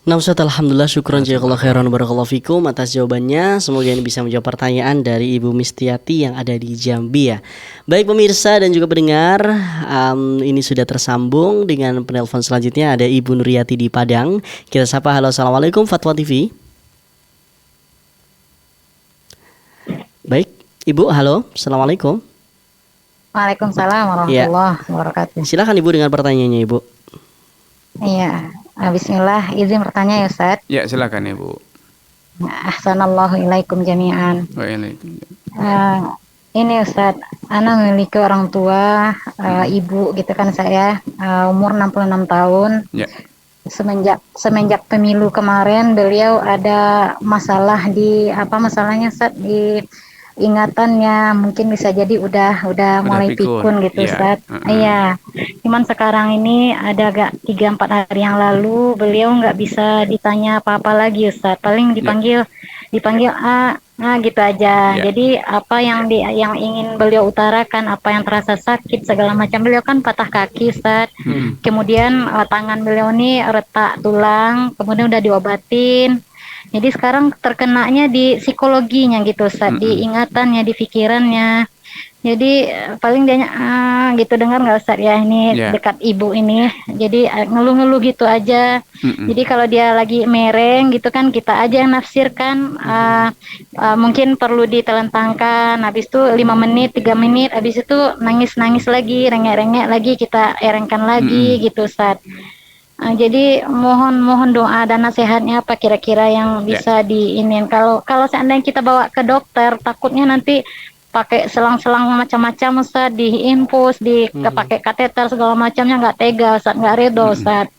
Nah Ustaz, alhamdulillah, syukron jazakallahu khairan barakallahu fikum atas jawabannya. Semoga ini bisa menjawab pertanyaan dari Ibu Mistiati yang ada di Jambi ya. Baik pemirsa dan juga pendengar, ini sudah tersambung dengan penelpon selanjutnya, ada Ibu Nuriyati di Padang. Kita sapa. Halo, assalamualaikum Fatwa TV. Baik Ibu, halo, assalamualaikum. Waalaikumsalam warahmatullahi wabarakatuh. Silakan Ibu dengan pertanyaannya Ibu. Iya. Bismillah, izin bertanya ya Ustaz. Ya, silakan Ibu. Ahsanallahu ilaikum jami'an. Waalaikumsalam. Ini Ustaz, ana memiliki orang tua, ibu gitu kan saya, umur 66 tahun. Ya. Semenjak pemilu kemarin beliau ada masalah masalahnya Ustaz, di ingatannya mungkin bisa jadi udah mulai pikun gitu Ustaz. Iya. Cuman sekarang ini ada agak 3-4 hari yang lalu beliau nggak bisa ditanya apa-apa lagi Ustaz. Paling dipanggil gitu aja. Jadi apa yang ingin beliau utarakan, apa yang terasa sakit segala macam, beliau kan patah kaki Ustaz. Kemudian tangan beliau ini retak tulang, kemudian udah diobatin. Jadi sekarang terkenanya di psikologinya gitu Ustaz, di ingatannya, di pikirannya. Jadi paling dia gitu, dengar nggak Ustaz ya, ini dekat ibu ini. Jadi ngeluh-ngeluh gitu aja. Jadi kalau dia lagi mereng gitu kan, kita aja yang nafsirkan, mungkin perlu ditelentangkan. Habis itu 5 menit, 3 menit, habis itu nangis-nangis lagi, rengek-rengek lagi, kita erengkan lagi gitu Ustaz. Jadi mohon doa dan nasihatnya apa kira-kira yang bisa diinin. Kalau seandainya kita bawa ke dokter, takutnya nanti pakai selang-selang macam-macam Ustaz, diinfus, pakai kateter segala macamnya, nggak tega Ustaz, nggak redo Ustaz.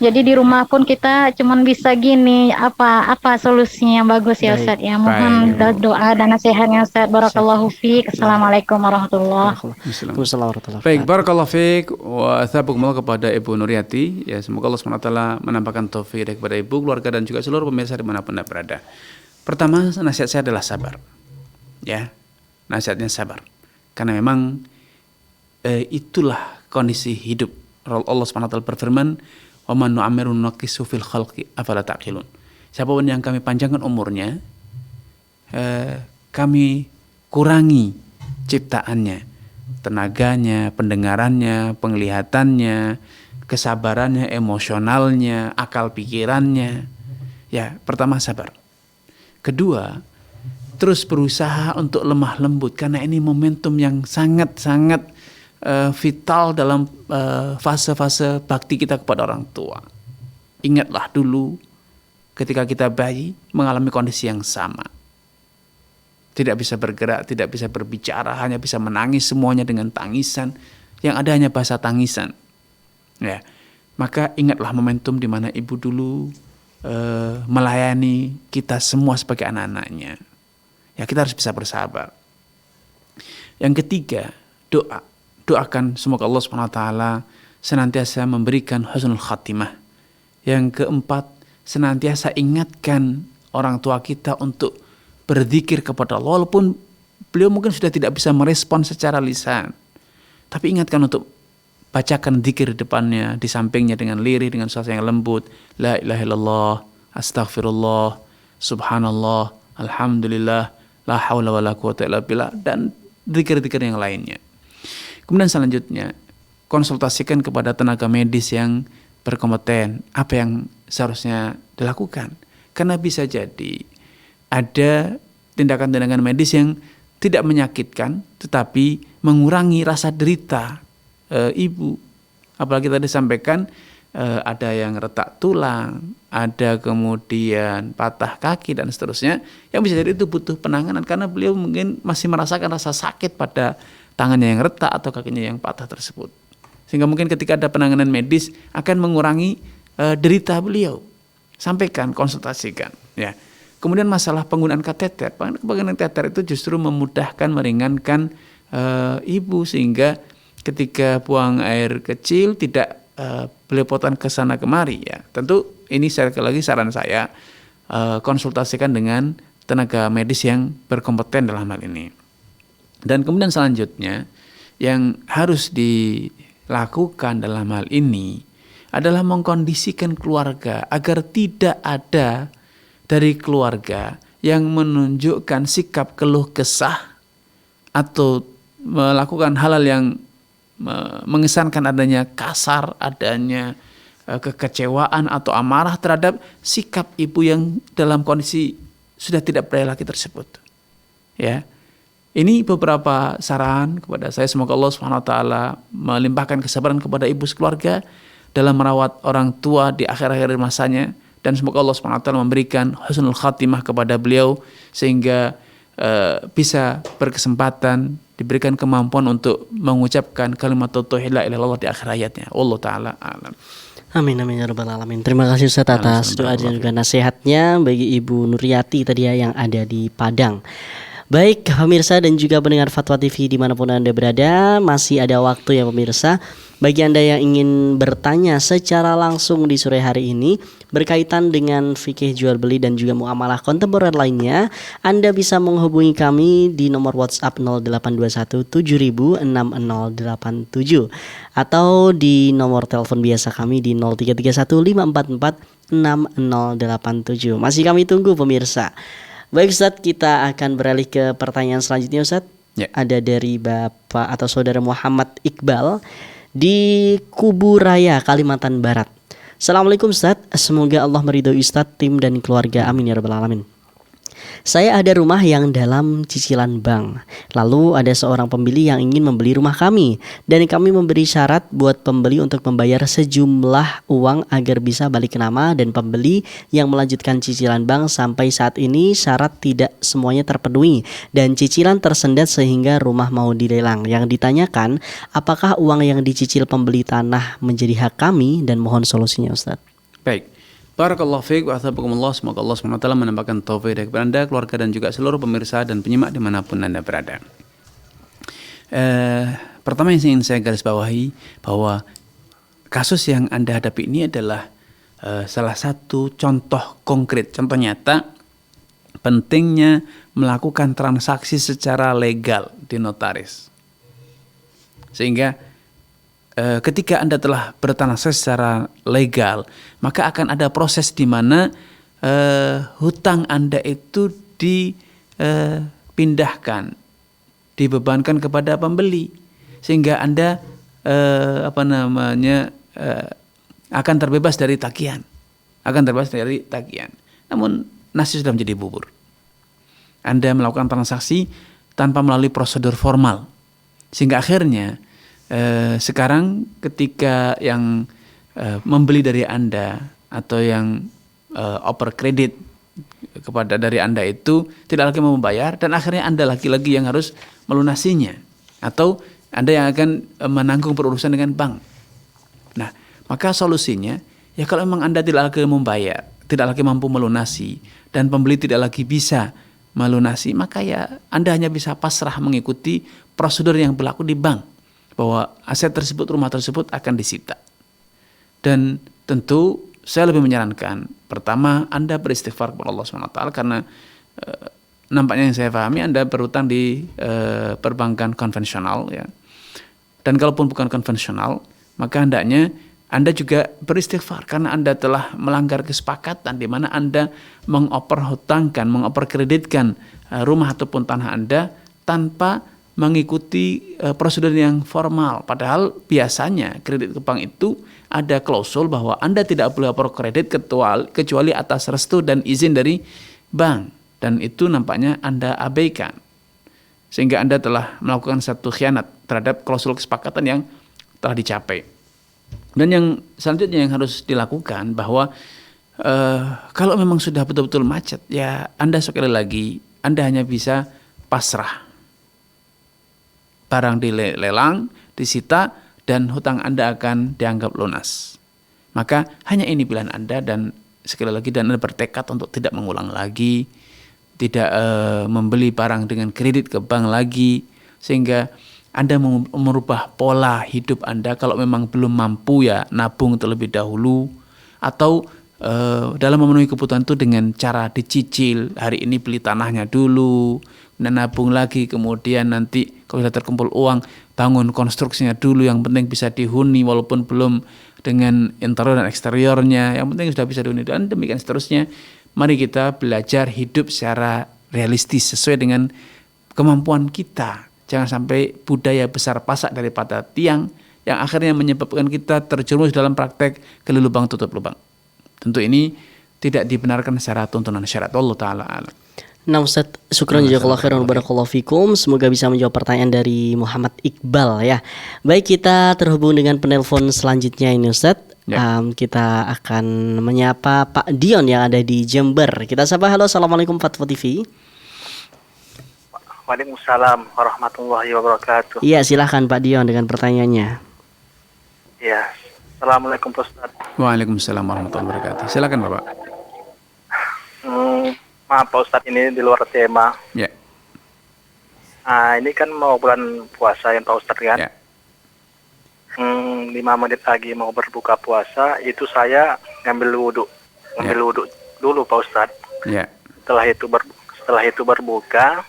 Jadi di rumah pun kita cuman bisa gini, apa solusinya yang bagus ya Ustaz ya. Mohon doa dan nasihatnya Ustaz. Barakallahu fiik. Assalamualaikum warahmatullahi wabarakatuh. Baik, barakallahu fiik wa athabukumullah kepada Ibu Nuriyati. Ya, semoga Allah SWT menampakkan taufik kepada Ibu, keluarga dan juga seluruh pemirsa dimanapun Anda berada. Pertama, nasihat saya adalah sabar. Ya, nasihatnya sabar. Karena memang itulah kondisi hidup. Allah SWT berfirman, wa man nu'ammiru nunaqisu fil khalqi afala ta'qilun. Siapapun yang kami panjangkan umurnya, kami kurangi ciptaannya, tenaganya, pendengarannya, penglihatannya, kesabarannya, emosionalnya, akal pikirannya. Ya, pertama sabar. Kedua, terus berusaha untuk lemah lembut, karena ini momentum yang sangat-sangat vital dalam fase-fase bakti kita kepada orang tua. Ingatlah dulu ketika kita bayi mengalami kondisi yang sama. Tidak bisa bergerak, tidak bisa berbicara, hanya bisa menangis semuanya dengan tangisan. Yang ada hanya bahasa tangisan. Ya, maka ingatlah momentum di mana ibu dulu melayani kita semua sebagai anak-anaknya. Ya, kita harus bisa bersabar. Yang ketiga, doa. Doakan semoga Allah SWT senantiasa memberikan husnul khatimah. Yang keempat, senantiasa ingatkan orang tua kita untuk berzikir kepada Allah, walaupun beliau mungkin sudah tidak bisa merespon secara lisan, tapi ingatkan untuk bacakan zikir di depannya, di sampingnya dengan lirih, dengan suara yang lembut. La ilaha illallah, astaghfirullah, subhanallah, alhamdulillah, la haula wala quwata illa billah, dan zikir-zikir yang lainnya. Kemudian selanjutnya, konsultasikan kepada tenaga medis yang berkompeten apa yang seharusnya dilakukan. Karena bisa jadi ada tindakan-tindakan medis yang tidak menyakitkan, tetapi mengurangi rasa derita ibu. Apalagi tadi sampaikan ada yang retak tulang, ada kemudian patah kaki dan seterusnya, yang bisa jadi itu butuh penanganan karena beliau mungkin masih merasakan rasa sakit pada tangannya yang retak atau kakinya yang patah tersebut. Sehingga mungkin ketika ada penanganan medis akan mengurangi derita beliau. Sampaikan, konsultasikan. Ya. Kemudian masalah penggunaan kateter. Penggunaan kateter itu justru memudahkan, meringankan ibu sehingga ketika buang air kecil tidak belepotan ke sana kemari. Ya. Tentu ini sekali lagi saran saya, konsultasikan dengan tenaga medis yang berkompeten dalam hal ini. Dan kemudian selanjutnya yang harus dilakukan dalam hal ini adalah mengkondisikan keluarga agar tidak ada dari keluarga yang menunjukkan sikap keluh kesah atau melakukan hal-hal yang mengesankan adanya kasar, adanya kekecewaan atau amarah terhadap sikap ibu yang dalam kondisi sudah tidak berdaya lagi tersebut. Ya. Ini beberapa saran kepada saya, semoga Allah SWT melimpahkan kesabaran kepada ibu sekeluarga dalam merawat orang tua di akhir-akhir masanya, dan semoga Allah SWT memberikan husnul khatimah kepada beliau sehingga bisa berkesempatan, diberikan kemampuan untuk mengucapkan kalimat tauhid la ilaha illallah di akhir hayatnya. Allah taala alam. Amin amin ya rabbal alamin. Terima kasih Ustaz atas doa dan juga nasihatnya bagi Ibu Nuriati tadi ya yang ada di Padang. Baik pemirsa dan juga pendengar Fatwa TV dimanapun Anda berada, masih ada waktu ya pemirsa. Bagi Anda yang ingin bertanya secara langsung di sore hari ini berkaitan dengan fikih jual beli dan juga muamalah kontemporer lainnya, Anda bisa menghubungi kami di nomor WhatsApp 0821 706087 atau di nomor telepon biasa kami di 0331 544 6087. Masih kami tunggu pemirsa. Baik Ustadz, kita akan beralih ke pertanyaan selanjutnya Ustadz. Ya. Ada dari Bapak atau Saudara Muhammad Iqbal di Kubu Raya, Kalimantan Barat. Assalamualaikum Ustadz, semoga Allah meridhoi Ustadz, tim dan keluarga, amin ya rabbal alamin. Saya ada rumah yang dalam cicilan bank. Lalu ada seorang pembeli yang ingin membeli rumah kami, dan kami memberi syarat buat pembeli untuk membayar sejumlah uang agar bisa balik nama dan pembeli yang melanjutkan cicilan bank. Sampai saat ini syarat tidak semuanya terpenuhi dan cicilan tersendat sehingga rumah mau dilelang. Yang ditanyakan, apakah uang yang dicicil pembeli tanah menjadi hak kami, dan mohon solusinya Ustadz. Baik. Barakallahu fiik wa athabakumullah. Semoga Allah SWT menambahkan taufik dari Anda, keluarga dan juga seluruh pemirsa dan penyimak dimanapun Anda berada. Pertama yang ingin saya garis bawahi bahwa kasus yang Anda hadapi ini adalah salah satu contoh konkret, contoh nyata pentingnya melakukan transaksi secara legal di notaris. Sehingga ketika Anda telah bertransaksi secara legal, maka akan ada proses di mana hutang Anda itu dipindahkan, dibebankan kepada pembeli, sehingga Anda akan terbebas dari tagihan, Namun nasi sudah menjadi bubur. Anda melakukan transaksi tanpa melalui prosedur formal, sehingga akhirnya sekarang ketika yang membeli dari Anda atau yang oper kredit kepada dari Anda itu tidak lagi mau membayar, dan akhirnya Anda lagi-lagi yang harus melunasinya, atau Anda yang akan menanggung berurusan dengan bank. Nah, maka solusinya ya kalau memang Anda tidak lagi membayar, tidak lagi mampu melunasi, dan pembeli tidak lagi bisa melunasi, maka ya Anda hanya bisa pasrah mengikuti prosedur yang berlaku di bank, bahwa aset tersebut, rumah tersebut akan disita. Dan tentu saya lebih menyarankan, pertama Anda beristighfar kepada Allah SWT, karena nampaknya yang saya pahami Anda berutang di perbankan konvensional ya. Dan kalaupun bukan konvensional, maka hendaknya Anda juga beristighfar karena Anda telah melanggar kesepakatan di mana Anda mengoperkreditkan rumah ataupun tanah Anda tanpa mengikuti prosedur yang formal. Padahal biasanya kredit ke bank itu ada klausul bahwa Anda tidak boleh oper kredit kecuali atas restu dan izin dari bank. Dan itu nampaknya Anda abaikan. Sehingga Anda telah melakukan satu khianat terhadap klausul kesepakatan yang telah dicapai. Dan yang selanjutnya yang harus dilakukan bahwa kalau memang sudah betul-betul macet, ya Anda sekali lagi, Anda hanya bisa pasrah. Barang dilelang, disita, dan hutang Anda akan dianggap lunas. Maka hanya ini pilihan Anda, dan sekali lagi dan Anda bertekad untuk tidak mengulang lagi, tidak membeli barang dengan kredit ke bank lagi, sehingga Anda merubah pola hidup Anda. Kalau memang belum mampu ya nabung terlebih dahulu, atau dalam memenuhi kebutuhan itu dengan cara dicicil, hari ini beli tanahnya dulu, dan nabung lagi, kemudian nanti kalau sudah terkumpul uang bangun konstruksinya dulu, yang penting bisa dihuni walaupun belum dengan interior dan eksteriornya, yang penting sudah bisa dihuni, dan demikian seterusnya. Mari kita belajar hidup secara realistis sesuai dengan kemampuan kita. Jangan sampai budaya besar pasak daripada tiang yang akhirnya menyebabkan kita terjerumus dalam praktek gali lubang tutup lubang. Tentu ini tidak dibenarkan secara tuntunan syariat. Allah Ta'ala alam. Nah Ustaz, syukran jazakallahu khairan barakallahu fikum. Semoga bisa menjawab pertanyaan dari Muhammad Iqbal ya. Baik, kita terhubung dengan penelpon selanjutnya ini Ustaz. Kita akan menyapa Pak Dion yang ada di Jember. Kita sapa, halo, assalamualaikum Fatwa TV. Waalaikumsalam warahmatullahi wabarakatuh. Iya, silahkan Pak Dion dengan pertanyaannya. Ya, assalamualaikum Pak Ustaz. Waalaikumsalam warahmatullahi wabarakatuh. Silakan Bapak. Maaf Pak Ustaz, ini di luar tema. Ya. Nah, ini kan mau bulan puasa ya Pak Ustaz kan? Ya. 5 menit lagi mau berbuka puasa, itu saya ngambil wudhu dulu Pak Ustaz. Ya. Setelah itu berbuka,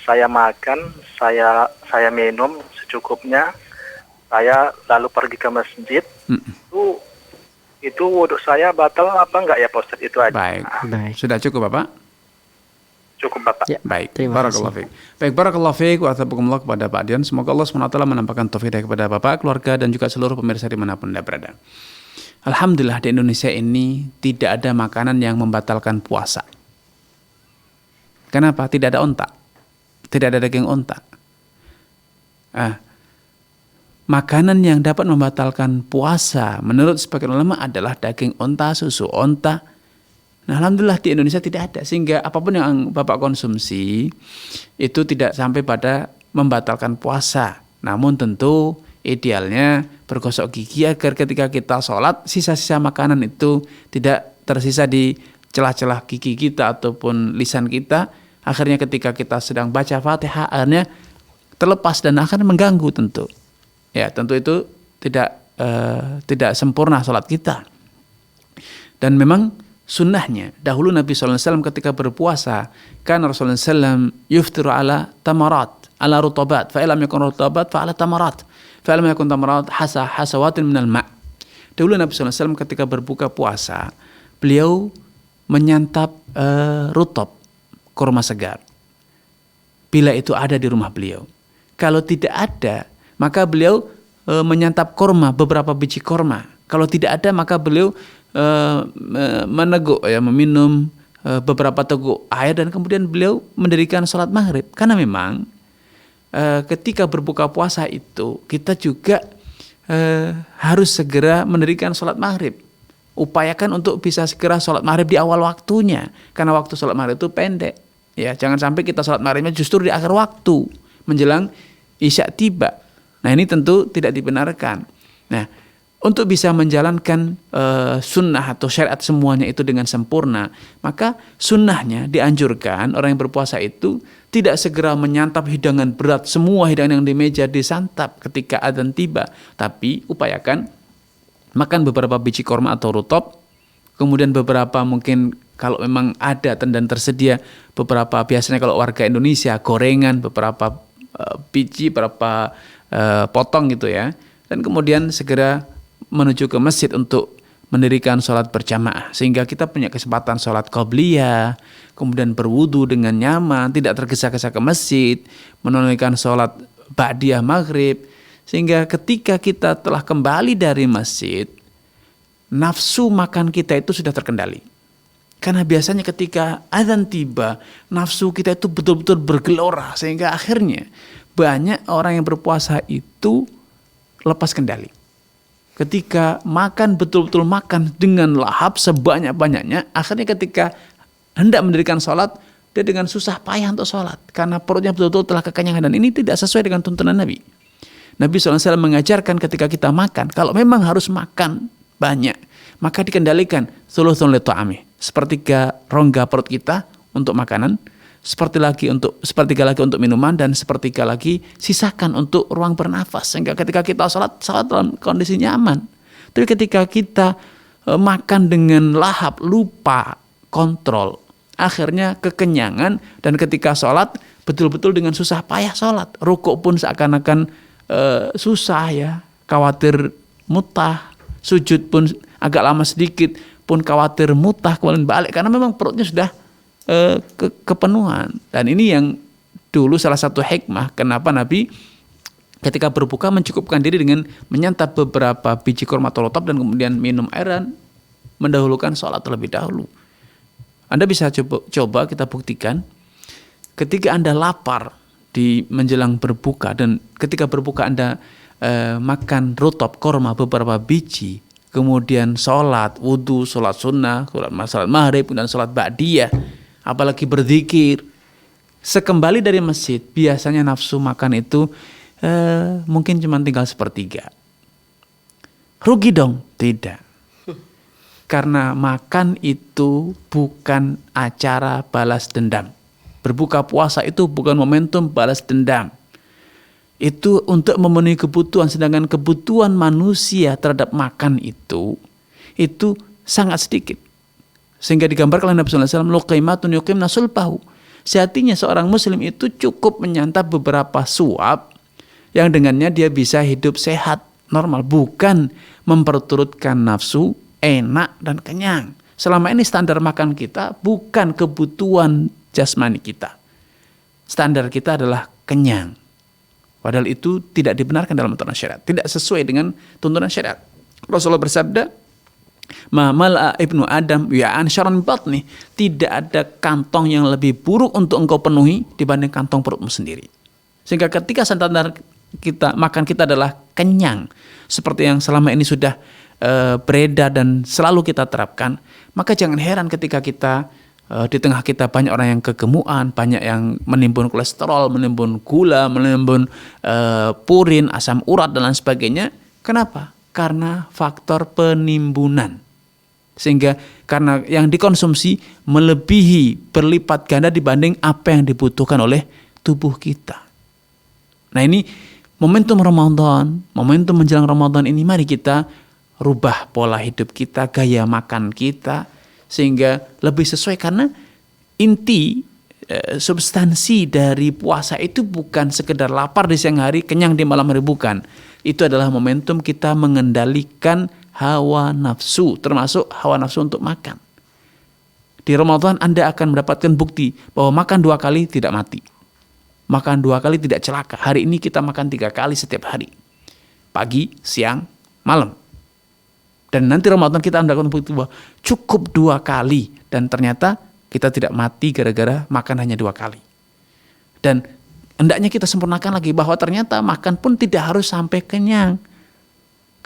saya makan, saya minum secukupnya, saya lalu pergi ke masjid. Itu wudhu saya batal apa enggak ya Pak Ustaz? Itu aja. Baik. Sudah cukup Bapak? Cukup Bapak. Ya, baik. Barakallahu fiik. Baik, barakallahu fiik wa athabakumullah kepada Pak Dion. Semoga Allah SWT menampakkan taufik kepada Bapak, keluarga, dan juga seluruh pemirsa dimanapun Anda berada. Alhamdulillah di Indonesia ini tidak ada makanan yang membatalkan puasa. Kenapa? Tidak ada onta. Tidak ada daging onta. Makanan yang dapat membatalkan puasa menurut sebagian ulama adalah daging onta, susu onta. Nah, alhamdulillah di Indonesia tidak ada, sehingga apapun yang Bapak konsumsi itu tidak sampai pada membatalkan puasa. Namun tentu idealnya bergosok gigi agar ketika kita sholat sisa-sisa makanan itu tidak tersisa di celah-celah gigi kita ataupun lisan kita. Akhirnya ketika kita sedang baca Fatihah akhirnya terlepas dan akan mengganggu tentu. Ya, tentu itu tidak sempurna sholat kita. Dan memang sunnahnya dahulu Nabi SAW ketika berpuasa kan Rasulullah SAW yuftiru ala tamarat ala rutabat fa ilam yakun rutabat fa ala tamarat fa ilam yakun tamarat hasawatin minal ma'. Dahulu Nabi SAW ketika berbuka puasa beliau menyantap rutab, kurma segar, bila itu ada di rumah beliau. Kalau tidak ada maka beliau menyantap kurma, beberapa biji kurma. Kalau tidak ada maka beliau meneguk ya, meminum beberapa teguk air, dan kemudian beliau mendirikan sholat maghrib. Karena memang ketika berbuka puasa itu kita juga harus segera mendirikan sholat maghrib. Upayakan untuk bisa segera sholat maghrib di awal waktunya, karena waktu sholat maghrib itu pendek. Ya, jangan sampai kita sholat maghribnya justru di akhir waktu menjelang isya tiba. Nah, ini tentu tidak dibenarkan. Nah, untuk bisa menjalankan sunnah atau syariat semuanya itu dengan sempurna, maka sunnahnya dianjurkan orang yang berpuasa itu tidak segera menyantap hidangan berat, semua hidangan yang di meja disantap ketika adzan tiba, tapi upayakan makan beberapa biji korma atau rutop, kemudian beberapa mungkin kalau memang ada dan tersedia beberapa, biasanya kalau warga Indonesia gorengan, beberapa biji, beberapa potong gitu ya, dan kemudian segera menuju ke masjid untuk mendirikan sholat berjamaah, sehingga kita punya kesempatan sholat qobliyah, kemudian berwudu dengan nyaman, tidak tergesa-gesa ke masjid, menunaikan sholat ba'diyah maghrib, sehingga ketika kita telah kembali dari masjid, nafsu makan kita itu sudah terkendali. Karena biasanya ketika adzan tiba, nafsu kita itu betul-betul bergelora, sehingga akhirnya banyak orang yang berpuasa itu lepas kendali. Ketika makan, betul-betul makan dengan lahap sebanyak-banyaknya, akhirnya ketika hendak mendirikan sholat, dia dengan susah payah untuk sholat, karena perutnya betul-betul telah kekenyangan, dan ini tidak sesuai dengan tuntunan Nabi. Nabi SAW mengajarkan ketika kita makan, kalau memang harus makan banyak, maka dikendalikan thuluthun li ta'ami, sepertiga rongga perut kita untuk makanan, sepertiga lagi untuk minuman, dan sepertiga lagi sisakan untuk ruang bernafas, sehingga ketika kita sholat dalam kondisi nyaman. Tapi ketika kita makan dengan lahap, lupa kontrol, akhirnya kekenyangan, dan ketika sholat betul-betul dengan susah payah sholat, rukuk pun seakan-akan susah ya, khawatir mutah, sujud pun agak lama sedikit pun khawatir mutah kemudian balik, karena memang perutnya sudah kepenuhan. Dan ini yang dulu salah satu hikmah kenapa Nabi ketika berbuka mencukupkan diri dengan menyantap beberapa biji kurma atau rutop dan kemudian minum air, mendahulukan sholat terlebih dahulu. Anda bisa coba kita buktikan ketika Anda lapar di menjelang berbuka, dan ketika berbuka Anda makan rutop korma beberapa biji, kemudian sholat wudu, sholat sunnah, sholat maghrib, dan sholat ba'diyah, apalagi berzikir, sekembali dari masjid biasanya nafsu makan itu mungkin cuma tinggal sepertiga. Rugi dong? Tidak. Karena makan itu bukan acara balas dendam. Berbuka puasa itu bukan momentum balas dendam. Itu untuk memenuhi kebutuhan, sedangkan kebutuhan manusia terhadap makan itu sangat sedikit. Sehingga digambarkan oleh Nabi SAW, luqaimatun yuqimna sulbahu. Sejatinya seorang muslim itu cukup menyantap beberapa suap yang dengannya dia bisa hidup sehat, normal, bukan memperturutkan nafsu, enak dan kenyang. Selama ini standar makan kita bukan kebutuhan jasmani kita. Standar kita adalah kenyang. Padahal itu tidak dibenarkan dalam tuntunan syariat. Tidak sesuai dengan tuntunan syariat. Rasulullah bersabda, ma mal'a ibnu Adam ya'an syarran batni. Tidak ada kantong yang lebih buruk untuk engkau penuhi dibanding kantong perutmu sendiri. Sehingga ketika standar kita, makan kita adalah kenyang, seperti yang selama ini sudah beredar dan selalu kita terapkan, maka jangan heran ketika kita di tengah kita banyak orang yang kegemukan, banyak yang menimbun kolesterol, menimbun gula, menimbun purin, asam urat dan lain sebagainya. Kenapa? Karena faktor penimbunan. Sehingga karena yang dikonsumsi melebihi berlipat ganda dibanding apa yang dibutuhkan oleh tubuh kita. Nah, ini momentum Ramadan, momentum menjelang Ramadan ini, mari kita rubah pola hidup kita, gaya makan kita, sehingga lebih sesuai, karena inti substansi dari puasa itu bukan sekedar lapar di siang hari, kenyang di malam hari, bukan. Itu adalah momentum kita mengendalikan hawa nafsu, termasuk hawa nafsu untuk makan. Di Ramadan Anda akan mendapatkan bukti bahwa makan 2 kali tidak mati, makan 2 kali tidak celaka. Hari ini kita makan 3 kali setiap hari, pagi, siang, malam. Dan nanti Ramadan kita mendapatkan bukti bahwa cukup 2 kali. Dan ternyata kita tidak mati gara-gara makan hanya 2 kali. Dan hendaknya kita sempurnakan lagi bahwa ternyata makan pun tidak harus sampai kenyang.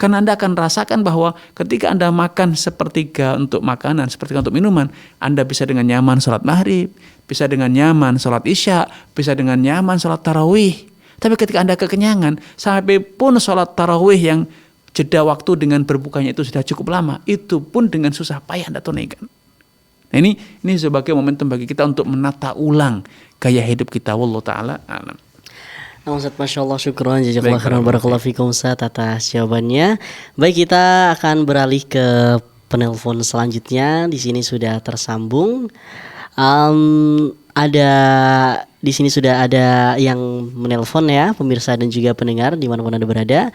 Karena Anda akan rasakan bahwa ketika Anda makan sepertiga untuk makanan, sepertiga untuk minuman, Anda bisa dengan nyaman sholat maghrib, bisa dengan nyaman sholat isya, bisa dengan nyaman sholat tarawih. Tapi ketika Anda kekenyangan, sampai pun sholat tarawih yang jeda waktu dengan berbukanya itu sudah cukup lama, itu pun dengan susah payah Anda tunaikan. Nah ini sebagai momentum bagi kita untuk menata ulang gaya hidup kita. Wallahu ta'ala a'lam. Nah, Ustaz, Masya Allah, syukron, jazakallah khairan, barakallahu fikum Ustaz atas jawabannya. Baik, kita akan beralih ke penelpon selanjutnya. Di sini sudah tersambung. Di sini sudah ada yang menelpon ya, pemirsa dan juga pendengar dimanapun Anda berada.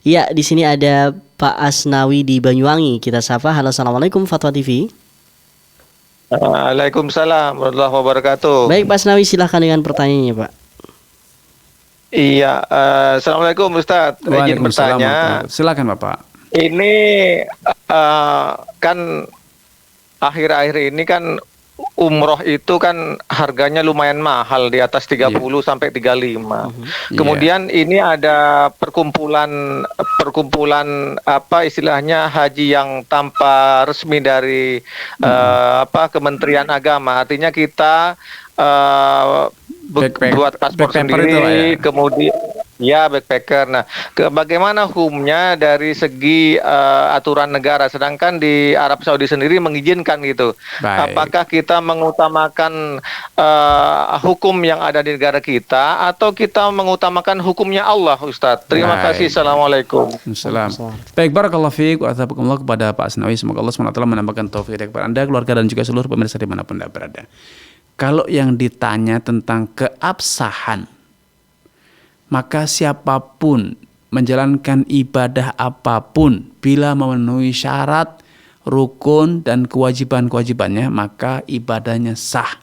Ya, di sini ada Pak Asnawi di Banyuwangi. Kita sapa. Halo, assalamualaikum Fatwa TV. Waalaikumsalam warahmatullahi wabarakatuh. Baik, Pak Asnawi, silahkan dengan pertanyaannya, Pak. Iya, assalamualaikum Ustaz. Izin bertanya. Silakan Bapak. Ini kan akhir-akhir ini kan umroh itu kan harganya lumayan mahal, di atas 30 sampai 35. Kemudian ini ada perkumpulan apa istilahnya haji yang tanpa resmi dari Kementerian Agama. Artinya kita buat paspor sendiri, kemudian backpacker. Nah, bagaimana hukumnya dari segi aturan negara, sedangkan di Arab Saudi sendiri mengizinkan gitu. Baik. Apakah kita mengutamakan hukum yang ada di negara kita atau kita mengutamakan hukumnya Allah, Ustadz? Terima kasih. Assalamualaikum. Assalamualaikum. Baik, barakallahu fiik wa athabakumullah kepada Pak Asnawi. Semoga Allah SWT menambahkan taufik kepada Anda, keluarga dan juga seluruh pemirsa dimanapun Anda berada. Kalau yang ditanya tentang keabsahan, maka siapapun menjalankan ibadah apapun bila memenuhi syarat, rukun, dan kewajiban-kewajibannya, maka ibadahnya sah.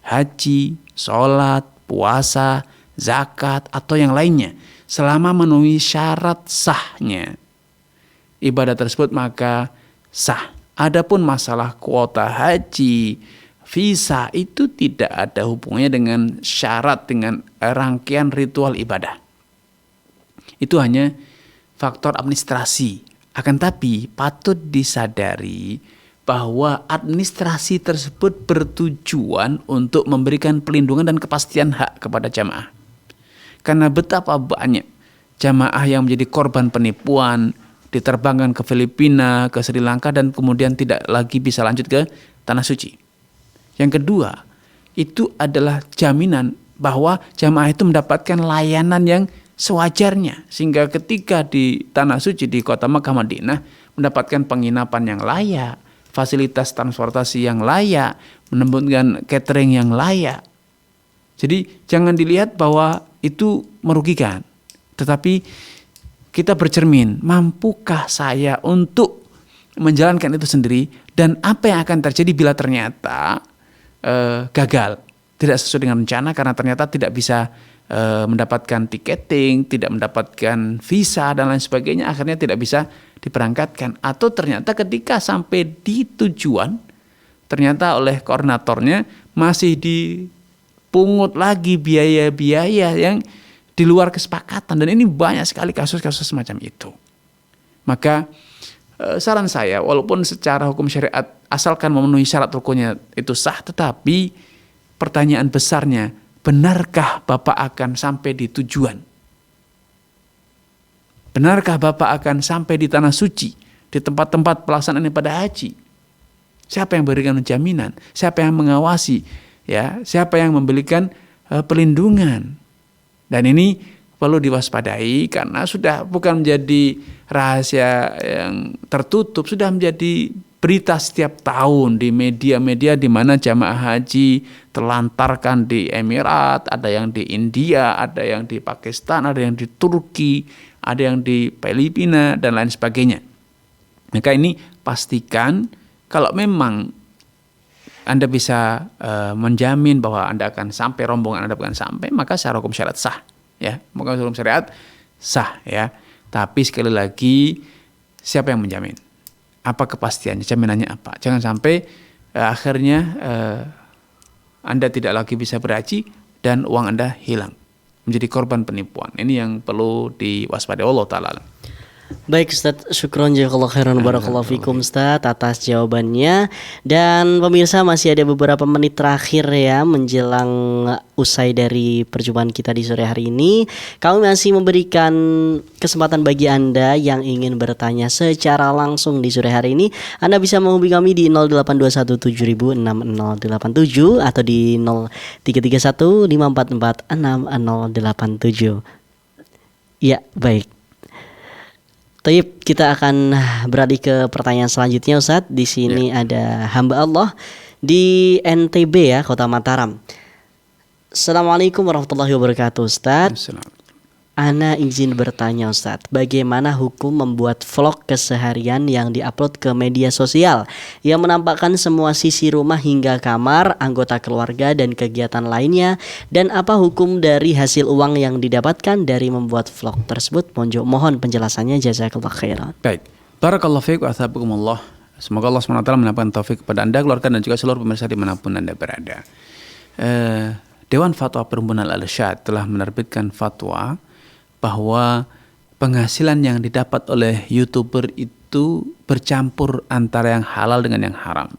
Haji, sholat, puasa, zakat, atau yang lainnya. Selama memenuhi syarat sahnya ibadah tersebut, maka sah. Adapun masalah kuota haji, visa, itu tidak ada hubungannya dengan syarat, dengan rangkaian ritual ibadah. Itu hanya faktor administrasi. Akan tapi patut disadari bahwa administrasi tersebut bertujuan untuk memberikan pelindungan dan kepastian hak kepada jamaah. Karena betapa banyak jamaah yang menjadi korban penipuan, diterbangkan ke Filipina, ke Sri Lanka, dan kemudian tidak lagi bisa lanjut ke Tanah Suci. Yang kedua, itu adalah jaminan bahwa jamaah itu mendapatkan layanan yang sewajarnya. Sehingga ketika di Tanah Suci, di kota Makkah Madinah, mendapatkan penginapan yang layak, fasilitas transportasi yang layak, menemukan catering yang layak. Jadi jangan dilihat bahwa itu merugikan. Tetapi kita bercermin, mampukah saya untuk menjalankan itu sendiri, dan apa yang akan terjadi bila ternyata gagal, tidak sesuai dengan rencana karena ternyata tidak bisa mendapatkan tiketing, tidak mendapatkan visa dan lain sebagainya, akhirnya tidak bisa diberangkatkan. Atau ternyata ketika sampai di tujuan, ternyata oleh koordinatornya masih dipungut lagi biaya-biaya yang di luar kesepakatan, dan ini banyak sekali kasus-kasus semacam itu. Maka saran saya, walaupun secara hukum syariat asalkan memenuhi syarat rukunnya itu sah, tetapi pertanyaan besarnya, benarkah Bapak akan sampai di tujuan? Benarkah Bapak akan sampai di Tanah Suci, di tempat-tempat pelaksanaan ibadah haji? Siapa yang memberikan jaminan? Siapa yang mengawasi? Ya, siapa yang memberikan perlindungan? Dan ini perlu diwaspadai karena sudah bukan menjadi rahasia yang tertutup, sudah menjadi berita setiap tahun di media-media di mana jamaah haji terlantarkan di Emirat, ada yang di India, ada yang di Pakistan, ada yang di Turki, ada yang di Filipina dan lain sebagainya. Maka ini pastikan kalau memang Anda bisa menjamin bahwa Anda akan sampai, rombongan Anda akan sampai, maka secara hukum syariat sah, ya. Maka hukum syariat sah, ya. Tapi sekali lagi, siapa yang menjamin? Apa kepastiannya? Jaminannya apa? Jangan sampai akhirnya Anda tidak lagi bisa berhaji, dan uang Anda hilang, menjadi korban penipuan. Ini yang perlu diwaspadai. Allah Ta'ala. Baik Ustaz, syukron jazakallahu khairan barakallahu fikum Ustaz atas jawabannya. Dan pemirsa, masih ada beberapa menit terakhir ya menjelang usai dari perjumpaan kita di sore hari ini. Kami masih memberikan kesempatan bagi Anda yang ingin bertanya secara langsung di sore hari ini. Anda bisa menghubungi kami di 0821706087 atau di 033154466087. Ya, baik. Taib, kita akan beralih ke pertanyaan selanjutnya Ustaz. Di sini ada hamba Allah di NTB ya, Kota Mataram. Assalamualaikum warahmatullahi wabarakatuh Ustaz. Ana izin bertanya Ustaz, bagaimana hukum membuat vlog keseharian yang diupload ke media sosial yang menampakkan semua sisi rumah hingga kamar, anggota keluarga dan kegiatan lainnya, dan apa hukum dari hasil uang yang didapatkan dari membuat vlog tersebut? Mohon penjelasannya, jazakallahu khairan. Baik, barakallahu fiik wa athabakumullah. Semoga Allah SWT menambahkan taufik kepada Anda, keluarga dan juga seluruh pemirsa dimanapun Anda berada. Dewan Fatwa Perhimpunan Al-Irsyad telah menerbitkan fatwa bahwa penghasilan yang didapat oleh YouTuber itu bercampur antara yang halal dengan yang haram.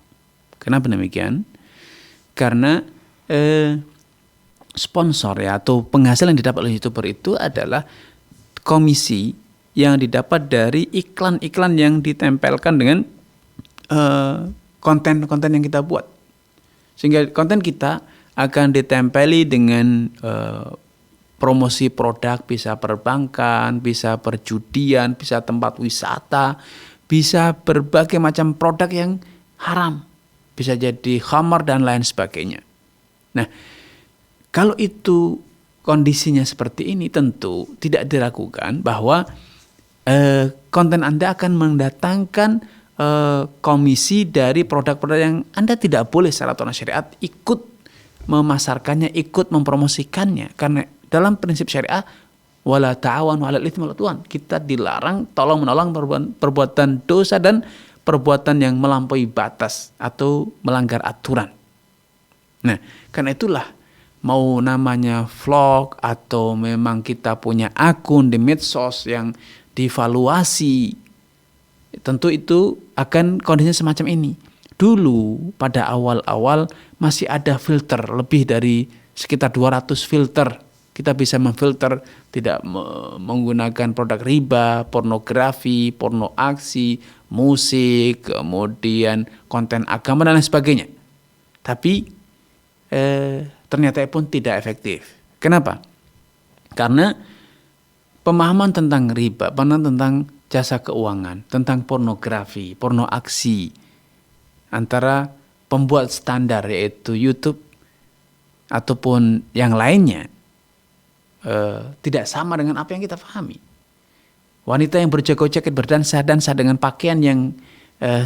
Kenapa demikian? Karena sponsor ya, atau penghasilan yang didapat oleh YouTuber itu adalah komisi yang didapat dari iklan-iklan yang ditempelkan dengan konten-konten yang kita buat. Sehingga konten kita akan ditempeli dengan promosi produk, bisa perbankan, bisa perjudian, bisa tempat wisata, bisa berbagai macam produk yang haram, bisa jadi khamar dan lain sebagainya. Nah, kalau itu kondisinya seperti ini, tentu tidak diragukan bahwa konten Anda akan mendatangkan komisi dari produk-produk yang Anda tidak boleh secara aturan syariat ikut memasarkannya, ikut mempromosikannya. Karena dalam prinsip syariah, wala ta'awanu 'alal itsmi wal 'udwan, kita dilarang tolong menolong perbuatan dosa dan perbuatan yang melampaui batas atau melanggar aturan. Nah, karena itulah mau namanya vlog atau memang kita punya akun di medsos yang divaluasi, tentu itu akan kondisinya semacam ini. Dulu pada awal-awal masih ada filter, lebih dari sekitar 200 filter. Kita bisa memfilter tidak menggunakan produk riba, pornografi, porno aksi, musik, kemudian konten agama dan lain sebagainya. Tapi ternyata pun tidak efektif. Kenapa? Karena pemahaman tentang riba, pemahaman tentang jasa keuangan, tentang pornografi, porno aksi antara pembuat standar yaitu YouTube ataupun yang lainnya tidak sama dengan apa yang kita pahami. Wanita yang berjoget-joget berdansa dengan pakaian yang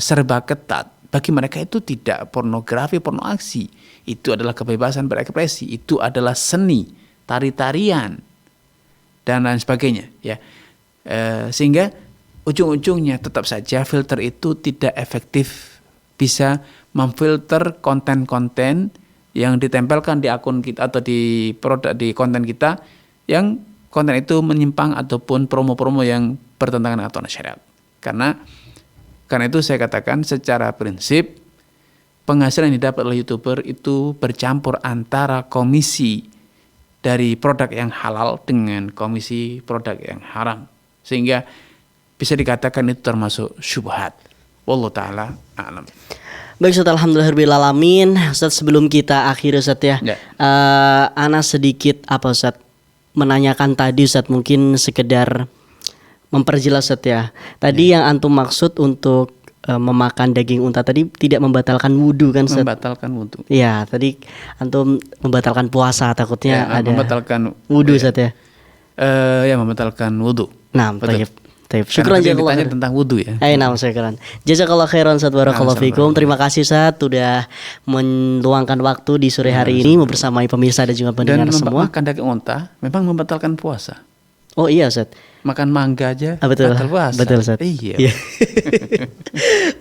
serba ketat, bagi mereka itu tidak pornografi, porno aksi. Itu adalah kebebasan berekspresi, itu adalah seni, tari-tarian dan lain sebagainya. Ya, sehingga ujung-ujungnya tetap saja filter itu tidak efektif bisa memfilter konten-konten yang ditempelkan di akun kita atau di produk di konten kita, yang konten itu menyimpang ataupun promo-promo yang bertentangan dengan aturan syariat. Karena itu saya katakan secara prinsip penghasilan yang didapat oleh YouTuber itu bercampur antara komisi dari produk yang halal dengan komisi produk yang haram, sehingga bisa dikatakan itu termasuk syubhat. Wallahu taala a'lam. Baik Ustaz, alhamdulillahirrahmanirrahim. Ustaz, sebelum kita akhiri Ustaz ya, ana sedikit Ustaz menanyakan tadi Ustaz, mungkin sekedar memperjelas Ustaz ya. Tadi yang antum maksud untuk memakan daging unta tadi tidak membatalkan wudu kan Ustaz? Membatalkan wudu. Iya, tadi antum membatalkan puasa, takutnya ada membatalkan wudu Ustaz ya. Ya, membatalkan wudu. Nah, baik. Syukran jazakallah ditanya tentang wudu ya. Syukran. Jazakallah khairan Ustaz, barakallahu fikum. Terima kasih Ustaz sudah meluangkan waktu di sore hari ini bersamai pemirsa dan juga pendengar semua. Dan memakan daging unta memang membatalkan puasa. Oh iya Ustaz. Makan mangga aja Betul. batal puasa. Betul Ustaz. Iya.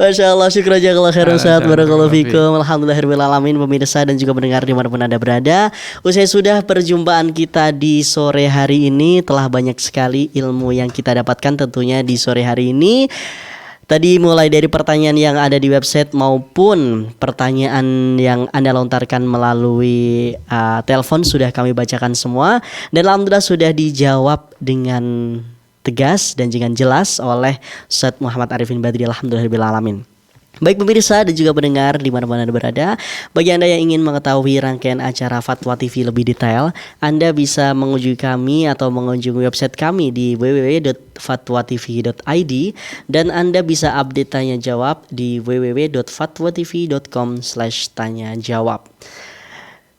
Masya Allah, syukur jazakallah khairan Ustaz. Barakallahu fikum. Alhamdulillahirabbil alamin, pemirsa dan juga pendengar dimanapun Anda berada. Usai sudah perjumpaan kita di sore hari ini, telah banyak sekali ilmu yang kita dapatkan tentunya di sore hari ini. Tadi mulai dari pertanyaan yang ada di website maupun pertanyaan yang Anda lontarkan melalui telepon sudah kami bacakan semua. Dan alhamdulillah sudah dijawab dengan tegas dan dengan jelas oleh Ustaz Muhammad Arifin Badri. Alhamdulillahirabbil alamin. Baik pemirsa dan juga pendengar di mana-mana Anda berada, bagi Anda yang ingin mengetahui rangkaian acara Fatwa TV lebih detail, Anda bisa mengunjungi kami atau mengunjungi website kami di www.fatwatv.id dan Anda bisa update tanya jawab di www.fatwatv.com/tanya jawab.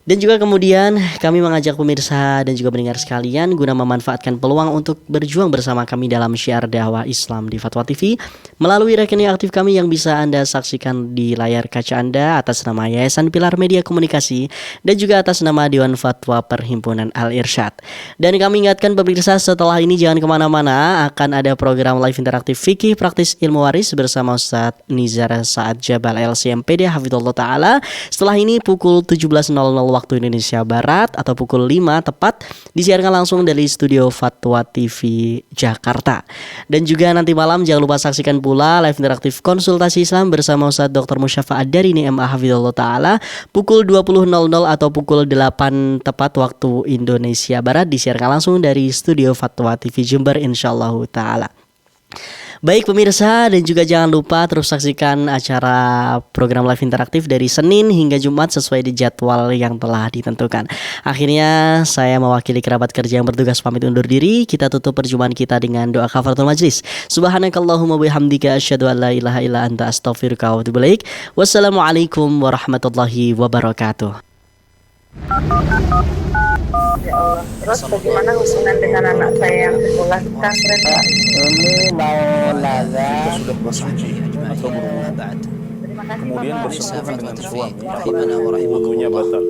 Dan juga kemudian kami mengajak pemirsa dan juga pendengar sekalian guna memanfaatkan peluang untuk berjuang bersama kami dalam syiar dakwah Islam di Fatwa TV melalui rekening aktif kami yang bisa Anda saksikan di layar kaca Anda atas nama Yayasan Pilar Media Komunikasi dan juga atas nama Dewan Fatwa Perhimpunan Al-Irsyad. Dan kami ingatkan pemirsa, setelah ini jangan kemana-mana, akan ada program live interaktif Fikih Praktis Ilmu Waris bersama Ustadz Nizar Saad Jabal LCMPD Hafidhullah Ta'ala. Setelah ini pukul 17.00 waktu Indonesia Barat atau pukul 5 tepat disiarkan langsung dari studio Fatwa TV Jakarta. Dan juga nanti malam jangan lupa saksikan pula live interaktif konsultasi Islam bersama Ustadz Dr. Musyafa Ad-Darini MA Hafidhullah Ta'ala pukul 20.00 atau pukul 8 tepat waktu Indonesia Barat disiarkan langsung dari studio Fatwa TV Jember insyaallah Ta'ala. Baik pemirsa dan juga jangan lupa terus saksikan acara program live interaktif dari Senin hingga Jumat sesuai di jadwal yang telah ditentukan. Akhirnya saya mewakili kerabat kerja yang bertugas pamit undur diri. Kita tutup perjumpaan kita dengan doa kafaratul majlis. Subhanakallahumma bihamdika asyhadu an la ilaha illa anta astaghfiruka wa atubu ilaik. Wassalamualaikum warahmatullahi wabarakatuh. Ya Allah. Terus bagaimana hubungan dengan anak saya yang sekolah di pesantren? Ini mau nazar sudah bersuci atau berwudu, Terima kasih kemudian Bapak. bersentuhan dengan suami, Rahimana wa rahimakumullah. wudunya batal.